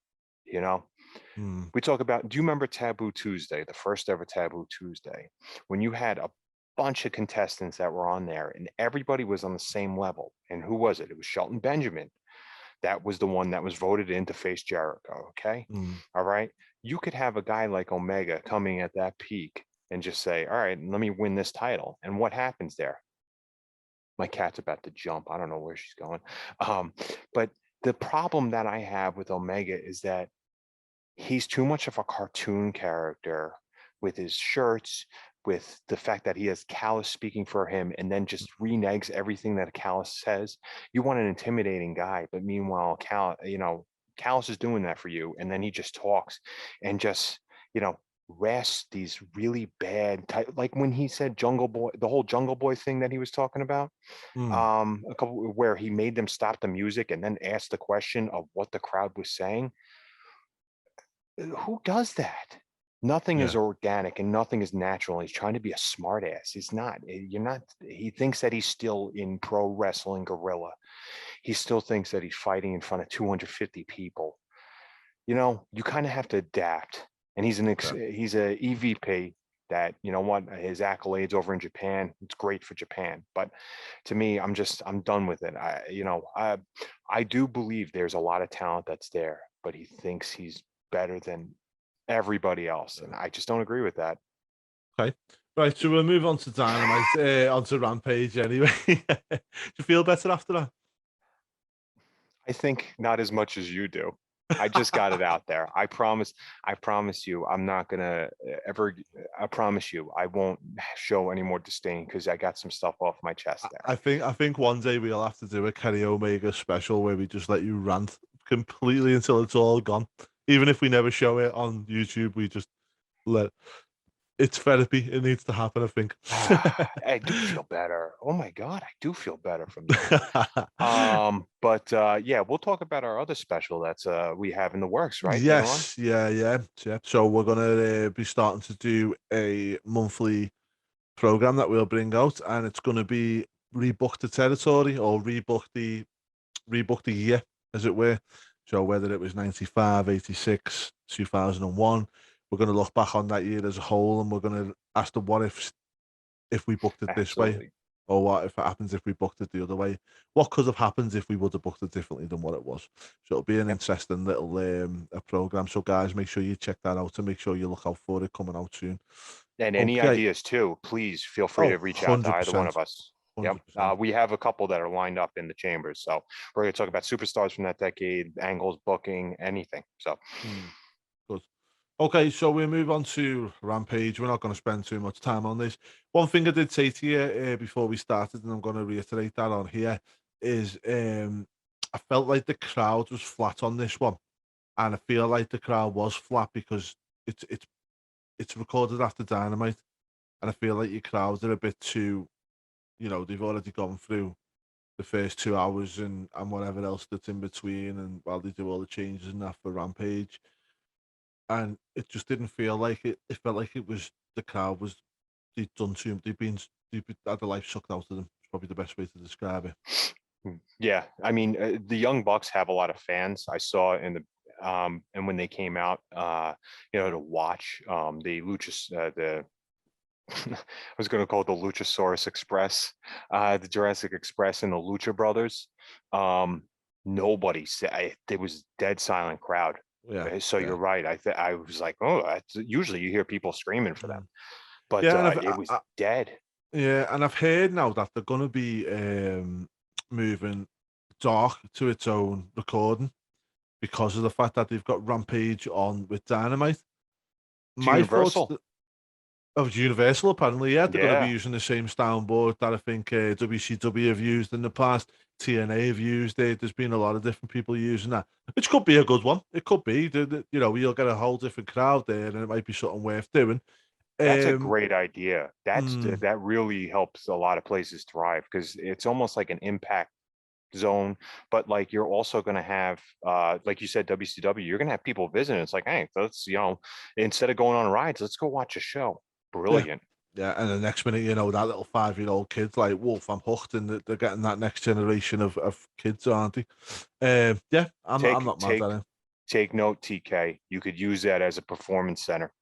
We talk about, do you remember Taboo Tuesday, the first ever Taboo Tuesday, when you had a bunch of contestants that were on there and everybody was on the same level? And who was it? It was Shelton Benjamin. That was the one that was voted in to face Jericho. Okay. All right. You could have a guy like Omega coming at that peak and just say, all right, let me win this title. And what happens there? My cat's about to jump. I don't know where she's going. But the problem that I have with Omega is that he's too much of a cartoon character with his shirts, with the fact that he has Callis speaking for him and then just reneges everything that Callis says. You want an intimidating guy, but meanwhile, Callis is doing that for you. And then he just talks and just, rasps these really bad type, like when he said Jungle Boy, the whole Jungle Boy thing that he was talking about, Mm, a couple where he made them stop the music and then asked the question of what the crowd was saying. Who does that? Nothing is yeah. organic and nothing is natural. He's trying to be a smartass. He's not. You're not. He thinks that he's still in pro wrestling gorilla. He still thinks that he's fighting in front of 250 people. You kind of have to adapt. And Yeah. he's a EVP that, what, his accolades over in Japan, it's great for Japan. But to me, I'm done with it. I do believe there's a lot of talent that's there, but he thinks he's better than everybody else. And I just don't agree with that. Okay. Right, so we'll move on to Dynamite, onto Rampage anyway. Do you feel better after that? I think not as much as you do. I just got it out there. I promise you, I'm not gonna ever, I promise you, I won't show any more disdain because I got some stuff off my chest there. I think one day we'll have to do a Kenny Omega special where we just let you rant completely until it's all gone. Even if we never show it on YouTube, we just let it's therapy. It needs to happen, I think. I do feel better. Oh my God, I do feel better from that. But yeah, we'll talk about our other special that's we have in the works, right? Later on. Yes, yeah. So we're gonna be starting to do a monthly program that we'll bring out, and it's gonna be rebook the territory or rebook the year, as it were. So whether it was 95, 86, 2001, we're gonna look back on that year as a whole, and we're gonna ask the what ifs if we booked it this way, Absolutely. or what if it happens if we booked it the other way? What could have happened if we would have booked it differently than what it was? So it'll be an Yep. interesting little a program. So guys, make sure you check that out and make sure you look out for it coming out soon. And any Okay. ideas too, please feel free Oh, to reach out to either one 100%. of us. Yep. 100%. We have a couple that are lined up in the chambers. So we're going to talk about superstars from that decade, angles, booking, anything. So Good. Okay, so we move on to Rampage. We're not going to spend too much time on this. One thing I did say to you before we started, and I'm going to reiterate that on here, is I felt like the crowd was flat on this one, and I feel like the crowd was flat because it's recorded after Dynamite, and I feel like your crowds are a bit too, they've already gone through the first 2 hours and whatever else that's in between, and while they do all the changes and that for Rampage, and it just didn't feel like it. It felt like it was the crowd was they'd done too. They've had the life sucked out of them. It's probably the best way to describe it. yeah, I mean, the Young Bucks have a lot of fans. I saw in the and when they came out, to watch the the I was going to call it the Luchasaurus Express, the Jurassic Express, and the Lucha Brothers. Nobody said there was dead silent crowd. Yeah, So yeah, you're right. I was like, oh, usually you hear people screaming for them, mm. but Yeah, and it was dead. yeah, and I've heard now that they're going to be moving Dark to its own recording because of the fact that they've got Rampage on with Dynamite. It's My thoughts. Universal. Of Universal, apparently, yeah, they're going to be Yeah, using the same soundboard that I think WCW have used in the past. TNA have used it. There's been a lot of different people using that, which could be a good one. It could be, you'll get a whole different crowd there, and it might be something worth doing. that's a Um, great idea. mm, That really helps a lot of places thrive because it's almost like an impact zone, but like you're also going to have like you said, WCW, you're going to have people visiting. It's like, hey, let's, instead of going on rides, let's go watch a show. yeah, Brilliant. yeah, and the next minute, that little 5-year-old kid's like, Wolf, I'm hooked, and they're getting that next generation of kids, aren't they? Yeah, I'm take not mad at take it. take note, TK, you could use that as a performance center,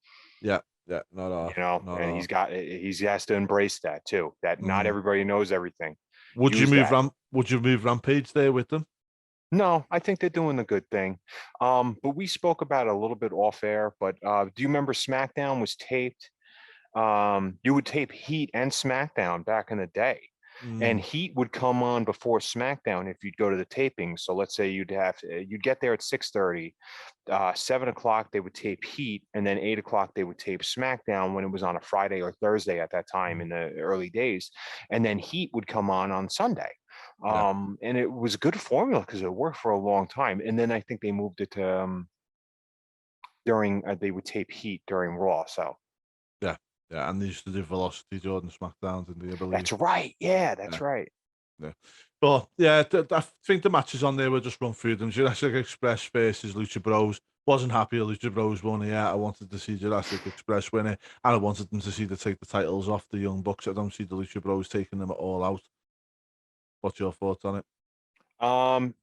Yeah, yeah, not and all. he has to embrace that too, that not Mm. everybody knows everything. Use that. Would you move Rampage there with them? No, I think they're doing the good thing. But we spoke about it a little bit off air, but do you remember SmackDown was taped? You would tape Heat and SmackDown back in the day. And Heat would come on before SmackDown if you'd go to the taping. So let's say you'd get there at 6:30. 7 o'clock they would tape Heat, and then 8 o'clock they would tape SmackDown when it was on a Friday or Thursday at that time in the early days, and then Heat would come on Sunday. And it was a good formula because it worked for a long time. And then I think they moved it to during they would tape Heat during Raw. So yeah, and they used to do Velocity Jordan SmackDowns, and I believe that's right. Yeah, that's right. Yeah. But yeah, I think the matches on there were just run through them. Jurassic Express versus Lucha Bros. Wasn't happy with Lucha Bros won it. I wanted to see Jurassic Express win it, and I wanted them to see take the titles off the Young Bucks. I don't see the Lucha Bros taking them all out. What's your thoughts on it?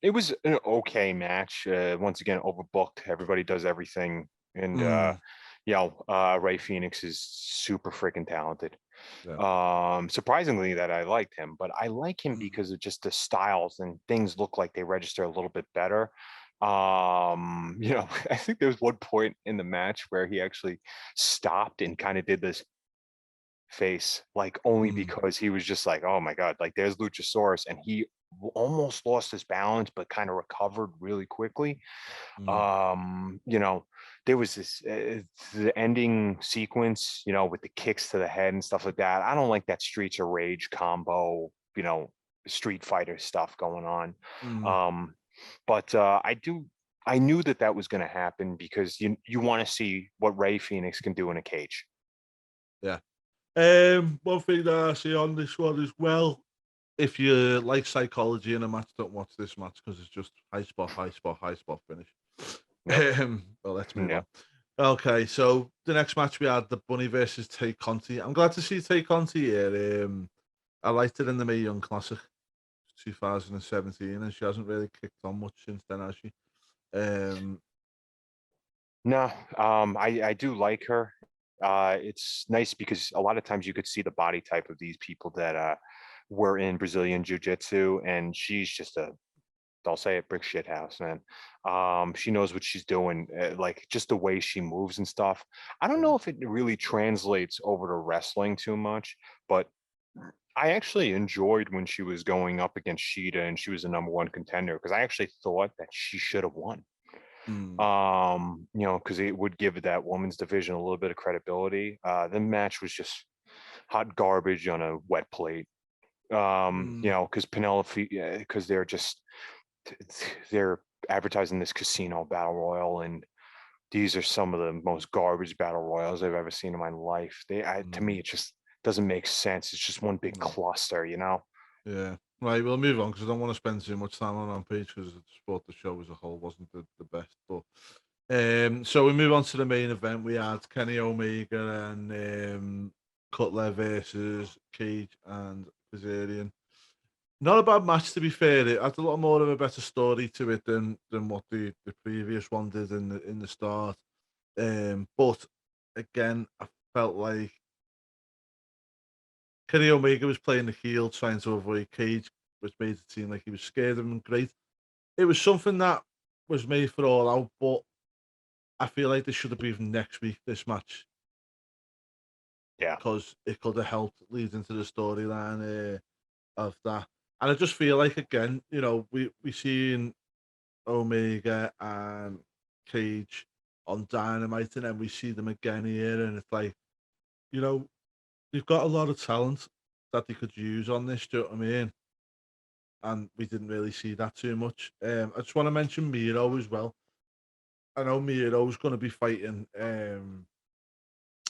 It was an okay match. Once again, overbooked. Everybody does everything, and Ray Phoenix is super freaking talented. Yeah. Surprisingly that I liked him, but I like him because of just the styles and things look like they register a little bit better. I think there was one point in the match where he actually stopped and kind of did this face, like only because he was just like, oh my God, like there's Luchasaurus, and he almost lost his balance, but kind of recovered really quickly. There was this the ending sequence, with the kicks to the head and stuff like that. I don't like that Streets of Rage combo, Street Fighter stuff going on. But I knew that was going to happen because you want to see what Ray Phoenix can do in a cage. Yeah. One thing that I see on this one as well, if you like psychology in a match, don't watch this match because it's just high spot, high spot, high spot finish. Yep. Well, let's move on. Okay, so the next match we had the Bunny versus Tay Conti. I'm glad to see Tay Conti here. I liked it in the Mae Young Classic 2017, and she hasn't really kicked on much since then, has she? No, I do like her. It's nice because a lot of times you could see the body type of these people that were in Brazilian Jiu-Jitsu, and she's just I'll say it, brick shit house, man. She knows what she's doing, like just the way she moves and stuff. I don't know if it really translates over to wrestling too much, but I actually enjoyed when she was going up against Sheeta and she was the #1 contender, because I actually thought that she should have won. Because it would give that women's division a little bit of credibility. The match was just hot garbage on a wet plate. Because Penelope, because they're advertising this casino battle royal, and these are some of the most garbage battle royals I've ever seen in my life. To me, it just doesn't make sense. It's just one big cluster, Yeah. Right, we'll move on because I don't want to spend too much time on Rampage because the show as a whole wasn't the best. But so we move on to the main event. We had Kenny Omega and Cutler versus Cage and Kazarian. Not a bad match, to be fair. It had a lot more of a better story to it than what the previous one did in the start. But again, I felt like Kenny Omega was playing the heel, trying to avoid Cage, which made it seem like he was scared of him. Great. It was something that was made for All Out, but I feel like this should have been next week, this match. Yeah. Because it could have helped lead into the storyline of that. And I just feel like, again, we seen Omega and Cage on Dynamite, and then we see them again here, and it's like, they've got a lot of talent that they could use on this, do you know what I mean? And we didn't really see that too much. I just want to mention Miro as well. I know Miro's going to be fighting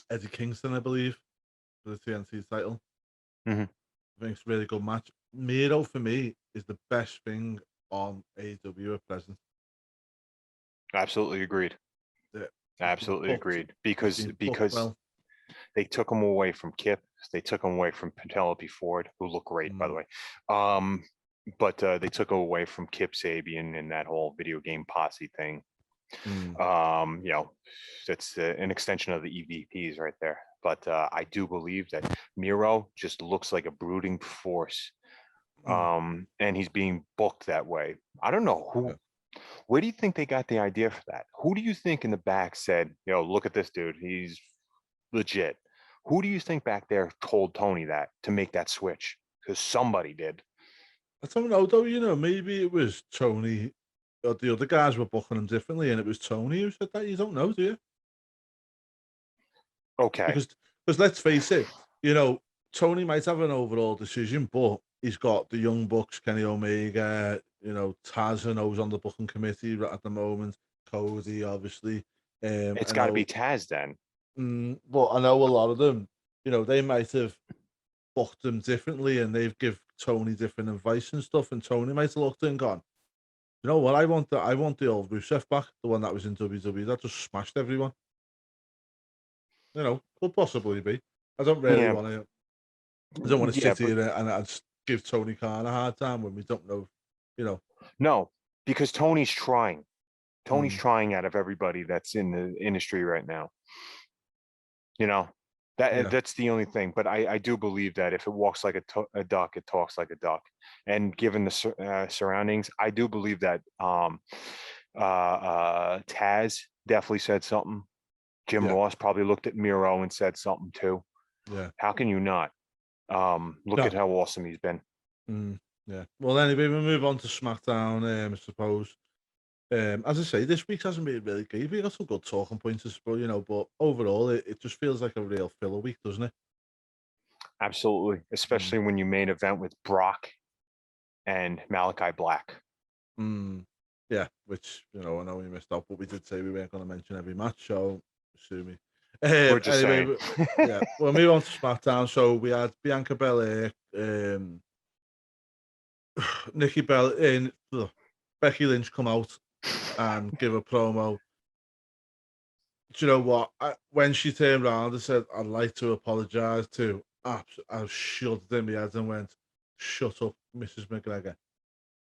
Eddie Kingston, I believe, for the TNT title. I think it's a really good match. Miro, for me, is the best thing on AEW at present. Absolutely agreed. Yeah. Absolutely agreed. Because they took him away from Kip. They took him away from Penelope Ford, who looked great, by the way. But they took him away from Kip Sabian and that whole video game posse thing. That's an extension of the EVPs right there. But I do believe that Miro just looks like a brooding force. And he's being booked that way. I don't know who. Where do you think they got the idea for that? Who do you think in the back said, look at this dude, he's legit? Who do you think back there told Tony that to make that switch? because somebody did. I don't know though. Maybe it was Tony, or the other guys were booking him differently, and it was Tony who said that. You don't know, do you? Okay. Because let's face it, Tony might have an overall decision, but he's got the Young Bucks, Kenny Omega, Taz, and who's on the booking committee at the moment. Cody, obviously. It's I got to be know, Taz then. but I know a lot of them. They might have booked them differently, and they've give Tony different advice and stuff. And Tony might have looked and gone, you know what? I want the old Rusev back, the one that was in WWE that just smashed everyone. Could possibly be. I don't really Yeah. want to. I don't want to Yeah, sit but here and just give Tony Khan a hard time when we don't know, you know. no, because Tony's trying. Tony's Mm, trying out of everybody that's in the industry right now. You know, yeah, that's the only thing. But I do believe that if it walks like a duck, it talks like a duck. And given the surroundings, I do believe that Taz definitely said something. Jim yeah, Ross probably looked at Miro and said something too. yeah. How can you not? Look at No, how awesome he's been. yeah. Well, anyway, we move on to SmackDown. I suppose. As I say, this week hasn't been really great. We got some good talking points, but overall, it just feels like a real filler week, doesn't it? Absolutely, Mm, especially when you main event with Brock and Malachi Black. mm, yeah, which I know we missed out, but we did say we weren't going to mention every match, so sue me. We're just Anyway, saying. yeah, we'll move on to SmackDown. So we had Bianca Belair, Nikki Bella, Becky Lynch come out and give a promo. Do you know what? When she turned around and said, "I'd like to apologise to," I shuddered in my head and went, "Shut up, Mrs. McGregor."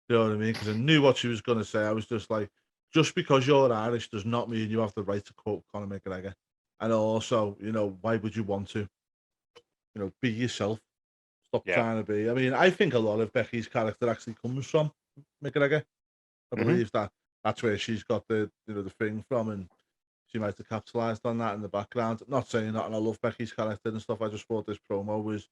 You know what I mean? Because I knew what she was going to say. I was just like, just because you're Irish does not mean you have the right to quote Conor McGregor. And also, why would you want to? Be yourself. Stop Yeah. trying to be. I mean, I think a lot of Becky's character actually comes from McGregor. I Hmm. believe that's where she's got the thing from, and she might have capitalized on that in the background. Not saying that, and I love Becky's character and stuff. I just thought this promo was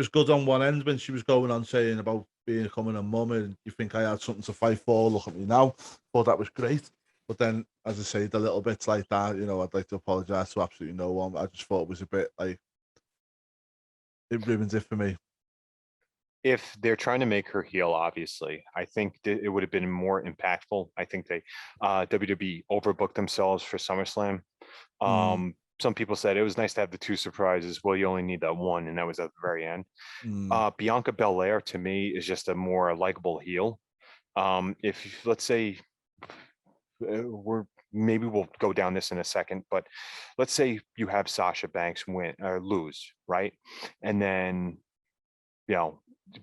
good on one end when she was going on saying about becoming a mum and you think I had something to fight for. Look at me now. Thought that was great. But then, as I say, the little bits like that, I'd like to apologise to absolutely no one. I just thought it was a bit like it ruins it for me. If they're trying to make her heel, obviously, I think it would have been more impactful. I think they WWE overbooked themselves for SummerSlam. Mm, Some people said it was nice to have the two surprises. Well, you only need that one, and that was at the very end. mm, Bianca Belair to me is just a more likable heel. If let's say maybe we'll go down this in a second, but let's say you have Sasha Banks win or lose, right? And then you know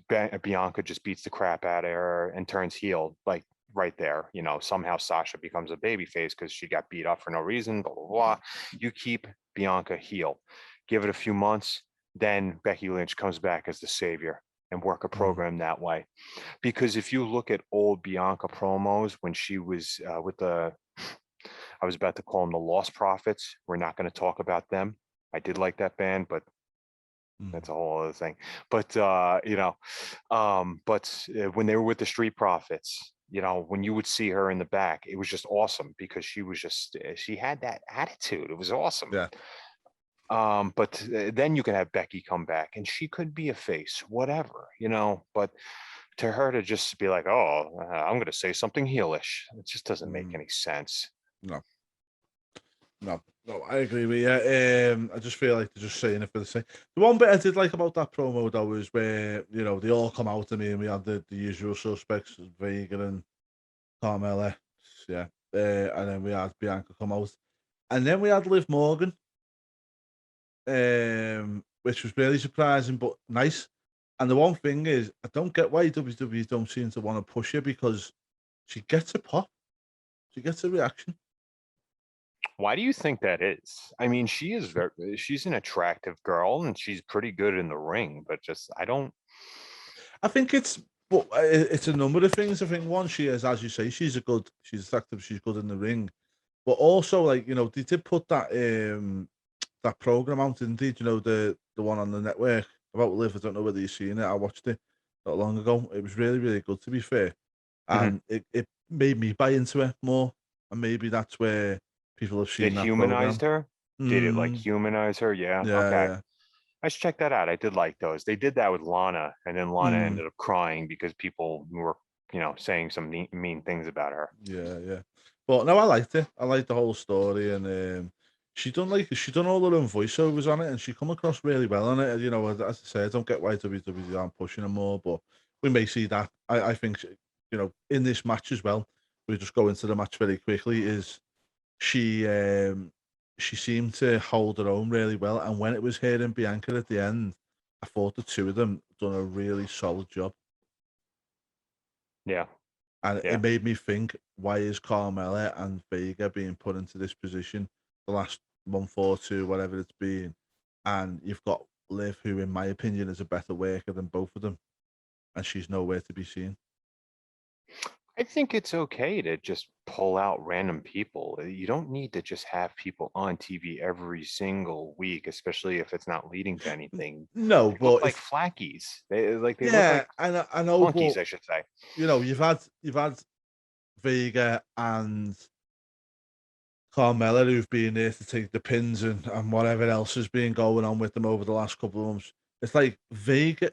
Bianca just beats the crap out of her and turns heel, like right there. Somehow Sasha becomes a babyface because she got beat up for no reason. Blah blah blah. You keep Bianca heel, give it a few months, then Becky Lynch comes back as the savior and work a mm, program that way. Because if you look at old Bianca promos when she was with I was about to call them the Lost Prophets. We're not going to talk about them. I did like that band, but mm, that's a whole other thing. But when they were with the Street Profits, when you would see her in the back, it was just awesome because she had that attitude. It was awesome. yeah. But then you can have Becky come back and she could be a face, whatever, but to her to just be like, oh, I'm going to say something heelish, it just doesn't make Mm, any sense. no, no, I agree with you. I just feel like they're just saying it for the sake. The one bit I did like about that promo though is where they all come out to me and we had the usual suspects, Vega and Carmella, yeah, and then we had Bianca come out, and then we had Liv Morgan, which was really surprising but nice. And the one thing is, I don't get why WWE don't seem to want to push her because she gets a pop, she gets a reaction. Why do you think that is? I mean, she's an attractive girl and she's pretty good in the ring, but just I don't. I think it's a number of things. I think one, she is, as you say, she's attractive, she's good in the ring, but also like they did put that program out, didn't they? The one on the network about Liv. I don't know whether you've seen it. I watched it not long ago. It was really, really good, to be fair, Mhm. and it made me buy into it more. And maybe that's where people have It seen that humanized program. her? Did it, like, Mm, humanize her? Yeah, yeah, okay. yeah. I should check that out. I did like those. They did that with Lana, and then Lana Mm. ended up crying because people were, saying some mean things about her. Yeah, yeah. But no, I liked it. I liked the whole story, and she done all her own voiceovers on it, and she come across really well on it. You know, as I say, I don't get why WWE aren't pushing her more, but we may see that. I think in this match as well. We just go into the match very quickly. Is she she seemed to hold her own really well, and when it was her and Bianca at the end, I thought the two of them done a really solid job. Yeah, And it yeah. made me think, why is Carmella and Vega being put into this position the last month or two, whatever it's been? And you've got Liv, who, in my opinion, is a better worker than both of them, and she's nowhere to be seen. I think it's okay to just pull out random people. You don't need to just have people on TV every single week, especially if it's not leading to anything. No, They look but like if flackies. They look yeah, like I know, flunkies, but I should say. you've had Vega and Carmella, who've been there to take the pins and whatever else has been going on with them over the last couple of months. It's like Vega,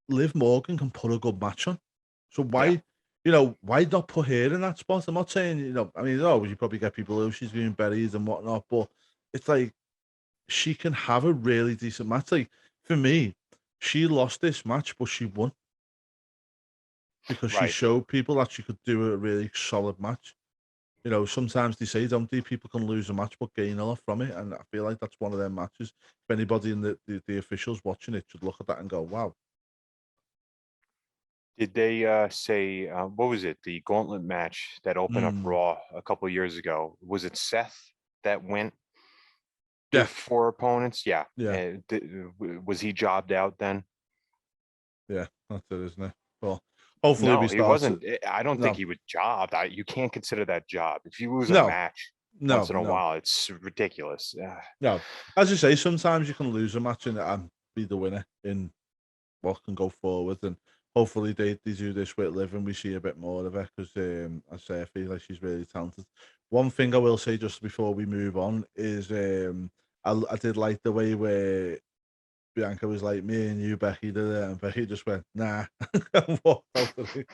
Liv Morgan can put a good match on. So Yeah, why not put her in that spot? I'm not saying, I mean, you probably get people who she's being buried and whatnot, but it's like she can have a really decent match. Like for me, she lost this match, but she won because she right. showed people that she could do a really solid match. Sometimes they say, don't they, people can lose a match but gain a lot from it, and I feel like that's one of their matches. If anybody in the officials watching it should look at that and go, "Wow." Did they say what was it? The gauntlet match that opened up Mm, Raw a couple of years ago. Was it Seth that went through yeah, four opponents? Yeah. yeah, Was he jobbed out then? yeah, that's it, isn't it? Well, hopefully we No, he start to. wasn't. I don't think No, he was jobbed. You can't consider that job. If you lose a no, match once no, in a no, while, it's ridiculous. no. As you say, sometimes you can lose a match and be the winner in what can go forward, and hopefully they do this with Liv and we see a bit more of her because I say I feel like she's really talented. One thing I will say just before we move on is I did like the way where Bianca was like, me and you, Becky, did it, and Becky just went, nah, and walked out of the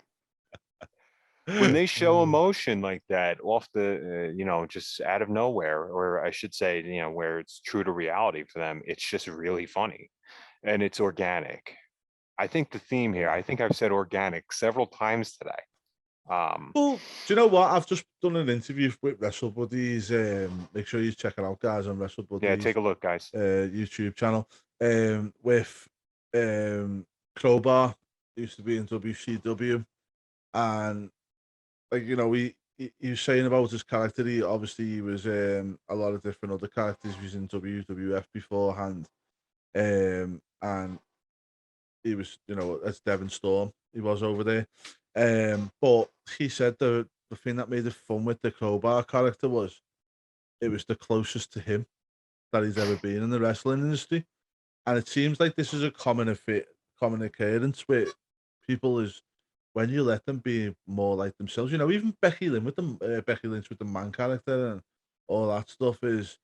When ring. they show emotion like that off the, just out of nowhere, or I should say, where it's true to reality for them, it's just really funny and it's organic. I think the theme here, Yeah. I think I've said organic several times today. Um, Well, do you know what? I've just done an interview with Wrestle Buddies. Make sure you check it out, guys, on Wrestle yeah, Buddies take a look, guys. YouTube channel. With um Crowbar, used to be in WCW, and like he was saying about his character. He was a lot of different other characters. He was in WWF beforehand, and he was as Devon Storm. He was over there, but he said the thing that made it fun with the Crowbar character was it was the closest to him that he's ever been in the wrestling industry. And it seems like this is a common occurrence with people is when you let them be more like themselves. Even Becky Lynch with the man character and all that stuff is,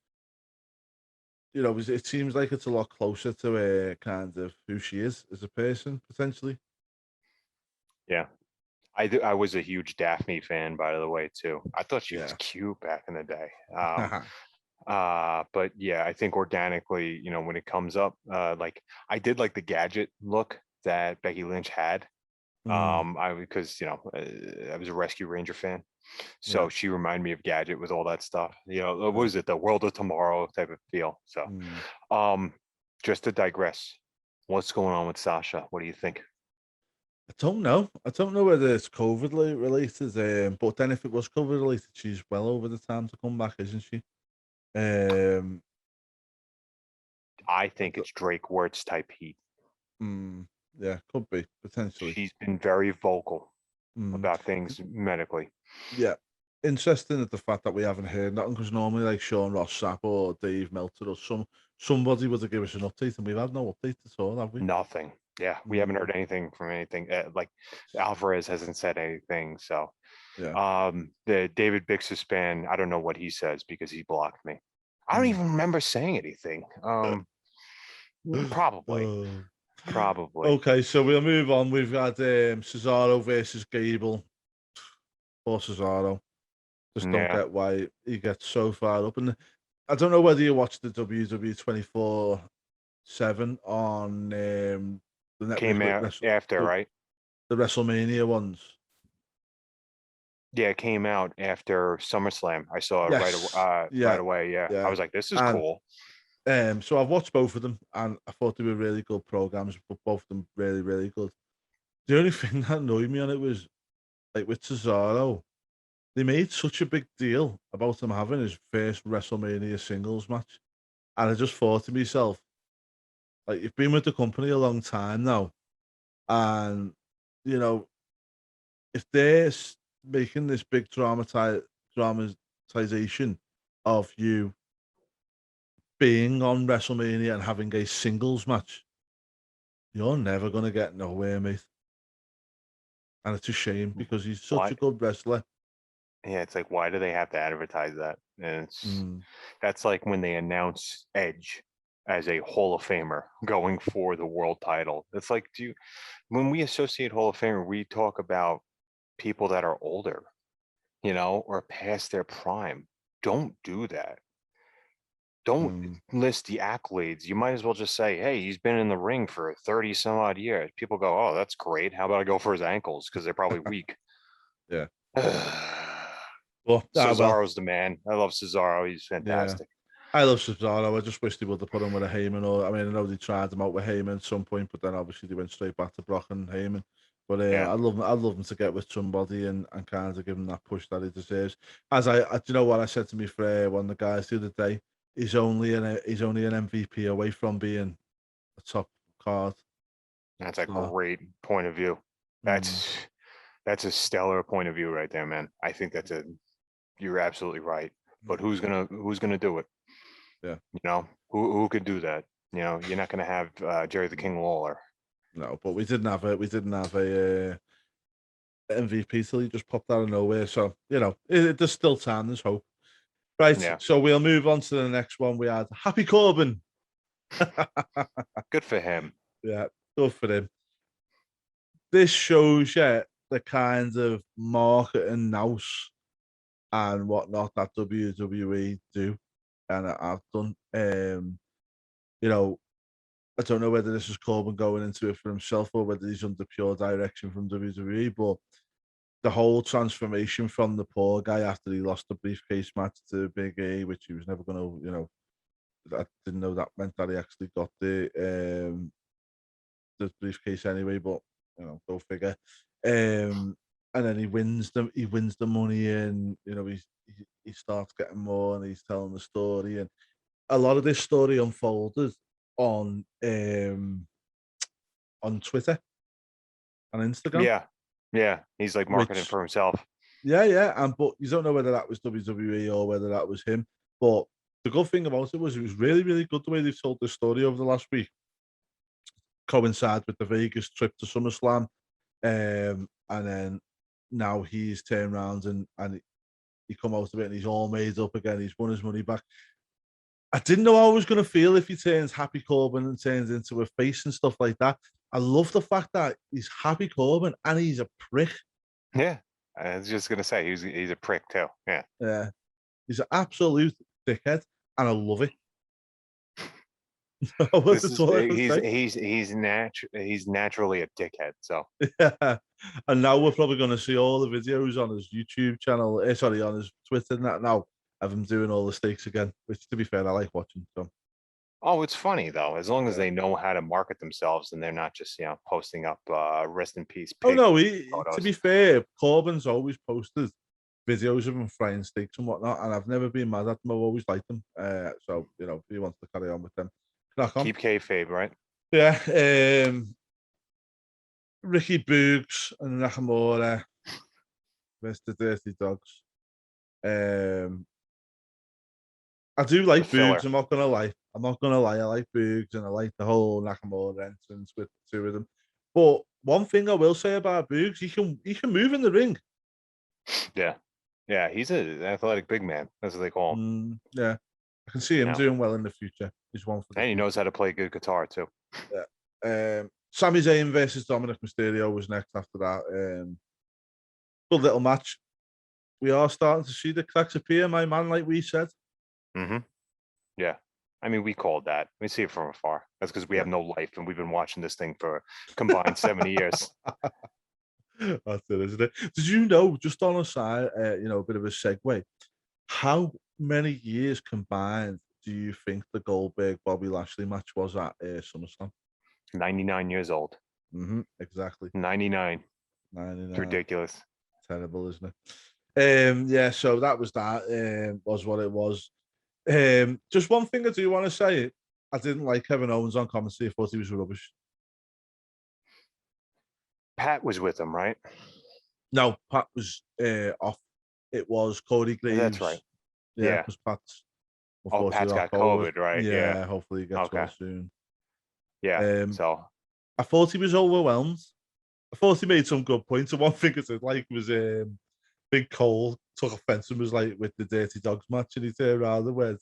it seems like it's a lot closer to kind of who she is as a person potentially. Yeah. I was a huge Daphne fan, by the way, too. I thought she was Yeah. cute back in the day. But yeah, I think organically, when it comes up, like I did like the gadget look that Becky Lynch had. Mm, Because I was a Rescue Ranger fan, yeah. so she reminded me of Gadget with all that stuff. What Yeah. was it, the World of Tomorrow type of feel? So, Mm. um, just to digress, what's going on with Sasha? What do you think? I don't know. I don't know whether it's COVID related, but then if it was COVID related, she's well over the time to come back, isn't she? Um, I I think d- it's Drake Wirtz type heat. yeah, could be potentially. She's been very vocal Mm, about things medically. yeah, interesting that the fact that we haven't heard nothing, because normally like Sean Ross Sapp or Dave Meltzer or somebody would have given us an update, and we've had no update at all, have we? Nothing. Yeah, we haven't heard anything from anything. Like Alvarez hasn't said anything. So, Yeah. the David Bixispan, I don't know what he says because he blocked me. I don't Mm. even remember saying anything. Probably. Oh. Probably. Okay, so we'll move on. We've got Cesaro versus Gable. Poor Cesaro. Just don't Yeah. get why he gets so far up. And I don't know whether you watched the WWE 24/7 on the network Came with out after, right? the WrestleMania ones. Yeah, it came out after SummerSlam. I saw it Yes. right Yeah. away. Yeah. I Yeah. was like, this is And cool. so I've watched both of them, and I thought they were really good programs, but both of them really, really good. The only thing that annoyed me on it was like with Cesaro, they made such a big deal about him having his first WrestleMania singles match. And I just thought to myself, like, you've been with the company a long time now. And, you know, if they're making this big dramatization of you being on WrestleMania and having a singles match, you're never going to get nowhere, mate. And it's a shame because he's such Why? a good wrestler. Yeah, it's like, why do they have to advertise that? And Mm, that's like when they announce Edge as a Hall of Famer going for the world title. It's like, when we associate Hall of Famer, we talk about people that are older, or past their prime. Don't do that. Don't mm. list the accolades. You might as well just say, hey, he's been in the ring for 30 some odd years. People go, oh, that's great. How about I go for his ankles? Because they're probably weak. Yeah. Well, well, Cesaro's the man. I love Cesaro. He's yeah. fantastic. I love Cesaro. I just wish they would have put him with a Heyman. Or I mean, I know they tried him out with Heyman at some point, but then obviously they went straight back to Brock and Heyman. But Yeah. I'd love him to get with somebody and kind of give him that push that he deserves. Do you know what I said to me for one of the guys the other day? He's only an MVP away from being a top card. That's a So, great point of view. mm, That's a stellar point of view right there, man. I think you're absolutely right. But mm, who's gonna do it? yeah, Who could do that? You're not gonna have Jerry the King Lawler. no, but we didn't have a MVP till he just popped out of nowhere. So there's still time. There's hope. Right, Yeah. so we'll move on to the next one. We had Happy Corbin. Good for him. Yeah, good for him. This shows you the kind of marketing nous and whatnot that WWE do and have done. You know, I don't know whether this is Corbin going into it for himself or whether he's under pure direction from WWE, but the whole transformation from the poor guy after he lost the briefcase match to Big A, which he was never going to, I didn't know that meant that he actually got the briefcase anyway, but go figure. And then he wins the money, and he starts getting more, and he's telling the story, and a lot of this story unfolded on Twitter and Instagram, Yeah. Yeah. He's like marketing which for himself. yeah, and but you don't know whether that was WWE or whether that was him. But the good thing about it was really, really good the way they've told the story over the last week. Coincide with the Vegas trip to SummerSlam, and then now he's turned around and he come out of it and he's all made up again. He's won his money back. I didn't know how I was going to feel if he turns Happy Corbin and turns into a face and stuff like that. I love the fact that he's Happy Corbin and he's a prick. Yeah. I was just gonna say he's a prick too. Yeah. Yeah, he's an absolute dickhead, and I love it. That's all I can say. He's naturally a dickhead. So Yeah, and now we're probably going to see all the videos on his YouTube channel. Sorry, on his Twitter and that now of him doing all the stakes again. Which, to be fair, I like watching. So it's funny though, as long as yeah. they know how to market themselves and they're not just posting up rest in peace Oh pig no, to photos. be fair, Corbin's always posted videos of him frying steaks and whatnot, and I've never been mad at them. I've always liked them. So if he wants to carry on with them, crack on. Keep kayfabe, right? Yeah. Ricky Boogs and Nakamura versus the Dirty Dogs. I do like filler. Boogs. I'm not gonna lie. I like Boogs, and I like the whole Nakamura entrance with the two of them. But one thing I will say about Boogs, he can move in the ring. Yeah, yeah, he's an athletic big man, as they call him. Yeah, I can see him doing well in the future. He's one for the and he future. knows how to play good guitar too. Yeah. Sami Zayn versus Dominic Mysterio was next after that. Good little match. We are starting to see the cracks appear, my man, like we said. Yeah. I mean, we called that. We see it from afar. That's because we have no life and we've been watching this thing for combined 70 years. That's it, isn't it? Did you know, just on a side, a bit of a segue, how many years combined do you think the Goldberg Bobby Lashley match was at SummerSlam? 99 years old. Exactly. 99. 99. It's ridiculous. Terrible, isn't it? Yeah, so that was that. Was what it was. Just one thing I do want to say. I didn't like Kevin Owens on commentary. I thought he was rubbish. Pat was with him, right? No, Pat was off. It was Cody Graves. That's right. Yeah, because Pat's Pat's got COVID, right? Yeah, hopefully he gets well soon. Yeah. So I thought he was overwhelmed. I thought he made some good points. And one thing I did like was Big Cole took offense and was like with the Dirty Dogs match, and he turned around and went,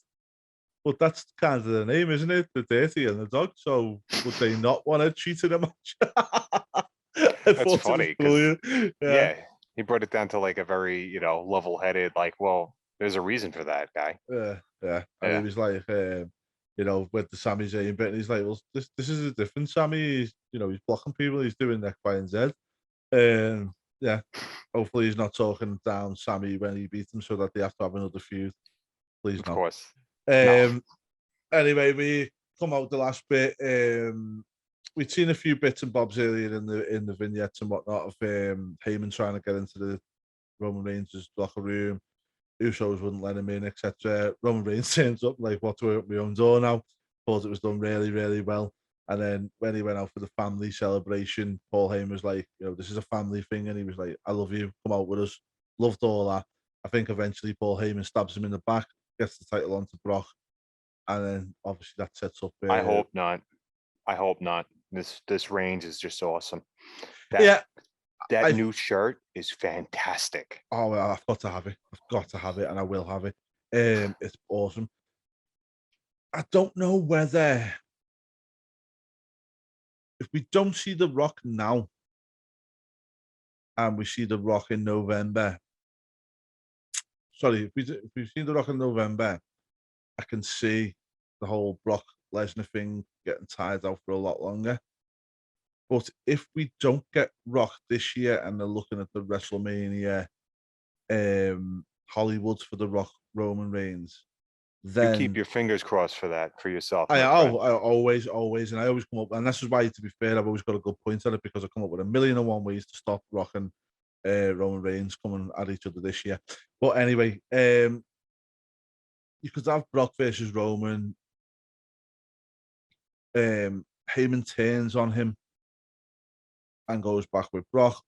"But that's kind of the name, isn't it? The Dirty and the Dog. So would they not want to cheat in a match?" That's funny. Yeah, he brought it down to like a very, level-headed, like, well, there's a reason for that, guy. Yeah. And he was like, with the Sami Zayn bit, and he's like, well, this is a different Sami. He's blocking people. He's doing X, Y, and Z. Yeah. Hopefully he's not talking down Sami when he beats him so that they have to have another feud. Please, of course. Anyway, we come out the last bit. We'd seen a few bits and bobs earlier in the vignettes and whatnot of Heyman trying to get into the Roman Reigns' locker room. Usos wouldn't let him in, etc. Roman Reigns turns up like, "What's my own door now?" Thought it was done really, really well. And then when he went out for the family celebration, Paul Heyman was like, "This is a family thing," and he was like, "I love you. Come out with us." Loved all that. I think eventually Paul Heyman stabs him in the back, gets the title onto Brock, and then obviously that sets up. I hope not. This Reigns is just awesome. That new shirt is fantastic. Oh, I've got to have it. And I will have it. It's awesome. I don't know whether if we don't see The Rock now and we see The Rock in November. Sorry, if we've seen The Rock in November, I can see the whole Brock Lesnar thing getting tied out for a lot longer. But if we don't get Rock this year and they're looking at the WrestleMania Hollywoods for The Rock Roman Reigns, then you keep your fingers crossed for that for yourself. I always, and I always come up, and this is why, to be fair, I've always got a good point at it because I come up with 1,000,001 ways to stop Rock and Roman Reigns coming at each other this year. But anyway, you could have Brock versus Roman. Heyman turns on him and goes back with Brock,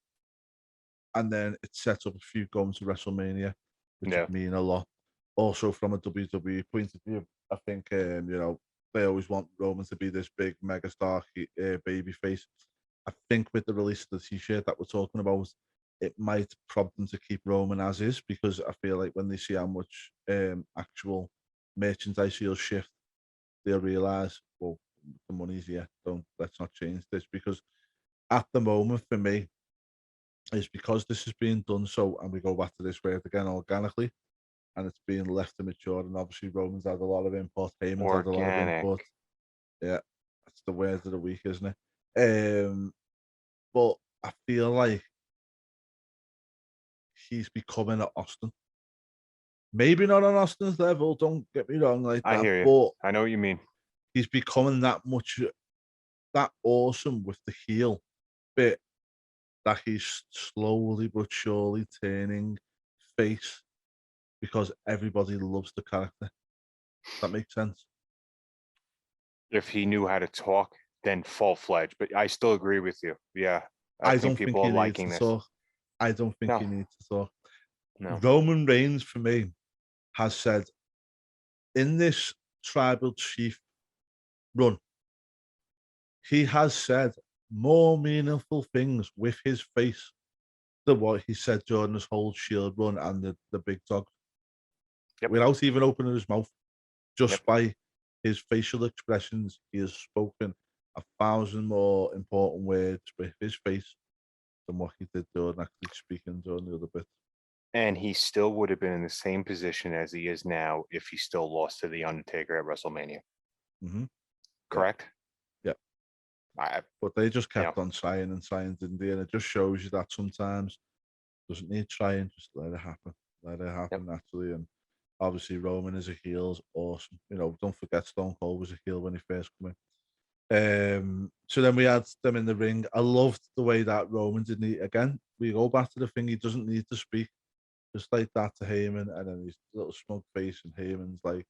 and then it sets up a few going to WrestleMania, which would mean a lot. Also, from a WWE point of view, I think they always want Roman to be this big megastar baby face. I think with the release of the T-shirt that we're talking about, it might prompt them to keep Roman as is, because I feel like when they see how much actual merchandise he'll shift, they'll realize, well, the money's here. Let's not change this, because at the moment for me, is because this is being done so, and we go back to this word again, organically, and it's being left to mature. And obviously, Roman's had a lot of input. Heyman's had a lot of input. Yeah, that's the word of the week, isn't it? But I feel like he's becoming an Austin. Maybe not on Austin's level. Don't get me wrong, like that. I hear you. But I know what you mean. He's becoming that awesome with the heel bit that he's slowly but surely turning face, because everybody loves the character. That makes sense. If he knew how to talk, then full-fledged. But I still agree with you. Yeah, I think people are liking this. Talk. I don't think he needs to talk. No. Roman Reigns, for me, has said in this tribal chief run, he has said more meaningful things with his face than what he said during this whole Shield run and the big dog. Yep. Without even opening his mouth, just Yep. by his facial expressions, he has spoken 1,000 more important words with his face than what he did during actually speaking during the other bit. And he still would have been in the same position as he is now if he still lost to The Undertaker at WrestleMania. Mm-hmm. Correct? Yeah. I, But they just you kept know, on trying and trying, didn't they? And it just shows you that sometimes doesn't need trying, just let it happen. Let it yep. happen naturally. And obviously Roman as a heel is awesome. You know, don't forget Stone Cold was a heel when he first came in. So then we had them in the ring. I loved the way that Roman didn't need, again, we go back to the thing, he doesn't need to speak. Just like that to Heyman, and then his little smug face, and Heyman's like,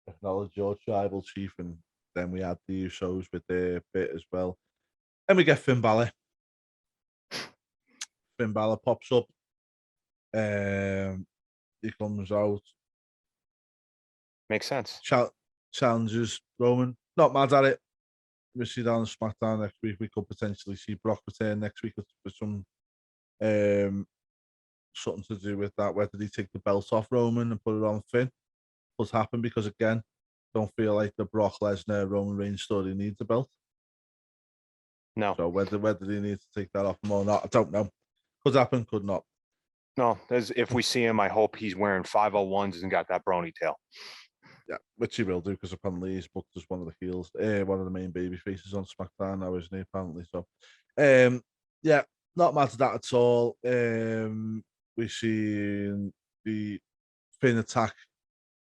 acknowledge your tribal chief, and then we had the Usos with their bit as well. And we get Finn Balor. Finn Balor pops up. He comes out. Makes sense. Challenges Roman. Not mad at it. We see down on SmackDown next week. We could potentially see Brock return next week with some something to do with that. Whether they take the belt off Roman and put it on Finn could happen, because again, don't feel like the Brock Lesnar Roman Reigns story needs a belt. No. So whether they need to take that off him or not, I don't know. Could happen, could not. No, if we see him, I hope he's wearing 501s and got that brony tail. Yeah, which he will do, because apparently he's booked as one of the heels, one of the main baby faces on SmackDown now, isn't he? Apparently, so yeah, not mad at that at all. We see the Finn attack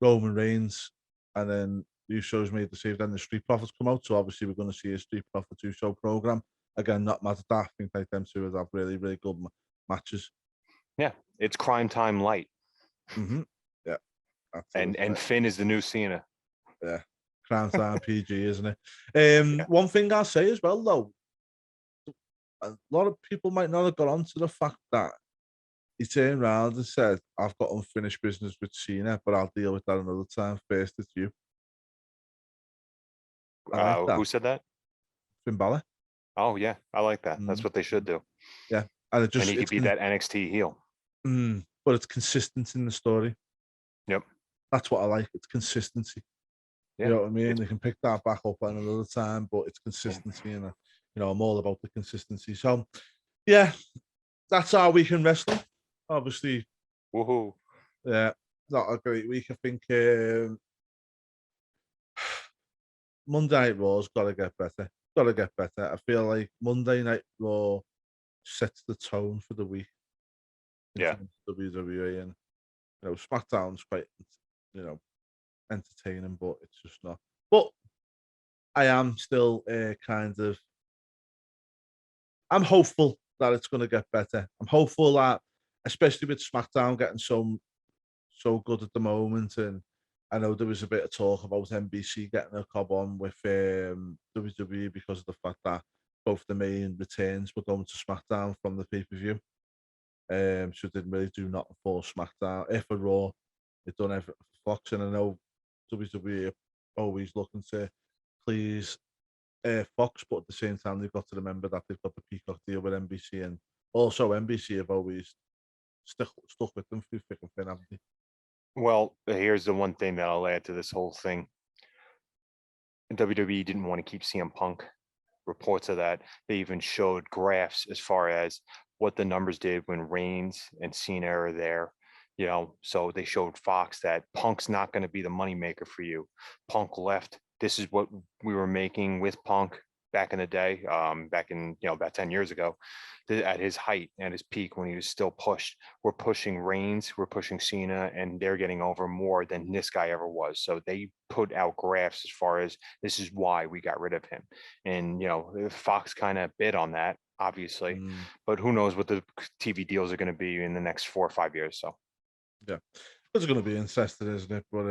Roman Reigns, and then the Usos made the save. Then the Street Profits come out, so obviously we're going to see a Street Profits show program. Again, not mad at that. I think like them two would have really, really good matches. Yeah, it's Crime Time light. Mm-hmm. Yeah, and Finn is the new Cena. Yeah, Crime Time PG, isn't it? Yeah. One thing I'll say as well, though, a lot of people might not have got onto the fact that he turned around and said, "I've got unfinished business with Cena, but I'll deal with that another time. First, it's you." I like that. Who said that? Finn Balor. Oh yeah, I like that. That's what they should do. Yeah, and he could be that NXT heel. But it's consistent in the story. Yep. That's what I like. It's consistency. Yeah. You know what I mean? They can pick that back up at another time, but it's consistency, and I'm all about the consistency. So, yeah, that's our week in wrestling. Obviously, woohoo! Yeah, not a great week. I think Monday Night Raw's got to get better. Got to get better. I feel like Monday Night Raw sets the tone for the week. Yeah. WWE, and SmackDown's quite entertaining, but it's just not. But I am still I'm hopeful that it's going to get better. I'm hopeful that, especially with SmackDown getting so good at the moment, and I know there was a bit of talk about NBC getting a cob on with WWE because of the fact that both the main returns were going to SmackDown from the pay-per-view. So didn't really do nothing for SmackDown. If for Raw, they've done everything for Fox, and I know WWE are always looking to please Fox, but at the same time they've got to remember that they've got the Peacock deal with NBC, and also NBC have always stuck with them through thick and thin, haven't they? Well, here's the one thing that I'll add to this whole thing. WWE didn't want to keep CM Punk. Reports of that. They even showed graphs as far as what the numbers did when Reigns and Cena are there. So they showed Fox that Punk's not going to be the moneymaker for you. Punk left. This is what we were making with Punk back in the day, back in, about 10 years ago, at his height and his peak when he was still pushed. We're pushing Reigns, we're pushing Cena, and they're getting over more than this guy ever was. So they put out graphs as far as this is why we got rid of him. And, Fox kind of bid on that, obviously, but who knows what the TV deals are going to be in the next 4 or 5 years. So, yeah, it's going to be incested, isn't it? But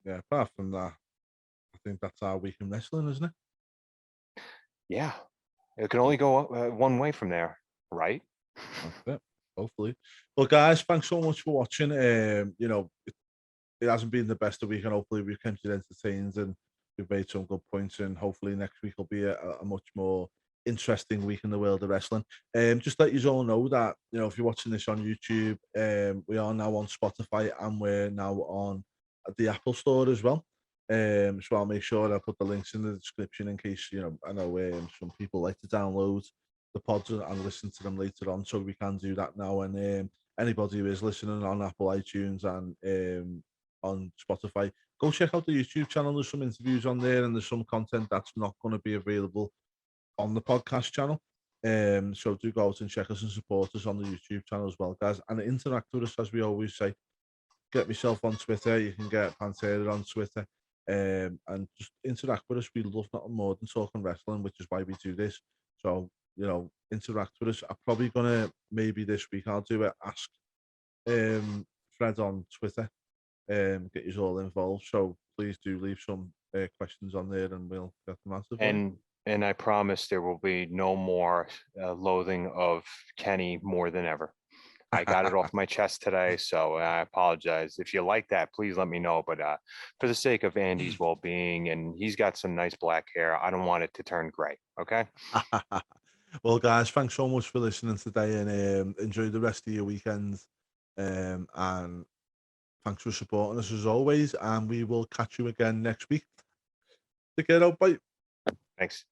yeah, apart from that, I think that's our week in wrestling, isn't it? Yeah, it can only go one way from there, right? That's it. Hopefully. Well, guys, thanks so much for watching. It hasn't been the best of week, and hopefully we've kept you entertained and we've made some good points. And hopefully next week will be a much more interesting week in the world of wrestling. Just let you all know that if you're watching this on YouTube, we are now on Spotify and we're now on the Apple Store as well. So I'll make sure I put the links in the description in case I know some people like to download the pods and listen to them later on. So we can do that now. And anybody who is listening on Apple iTunes and on Spotify, go check out the YouTube channel. There's some interviews on there, and there's some content that's not going to be available on the podcast channel. So do go out and check us and support us on the YouTube channel as well, guys. And interact with us, as we always say. Get myself on Twitter. You can get Pantera on Twitter. And just interact with us. We love nothing more than talking wrestling, which is why we do this. So, interact with us. I'm probably gonna maybe this week I'll do it. Ask Fred on Twitter. Get you all involved. So please do leave some questions on there, and we'll get them answered. And I promise there will be no more loathing of Kenny more than ever. I got it off my chest today, so I apologize. If you like that, please let me know. But for the sake of Andy's well-being, and he's got some nice black hair, I don't want it to turn gray. Okay. Well, guys, thanks so much for listening today, and enjoy the rest of your weekend. And thanks for supporting us as always, and we will catch you again next week. Take care out, bye. Thanks.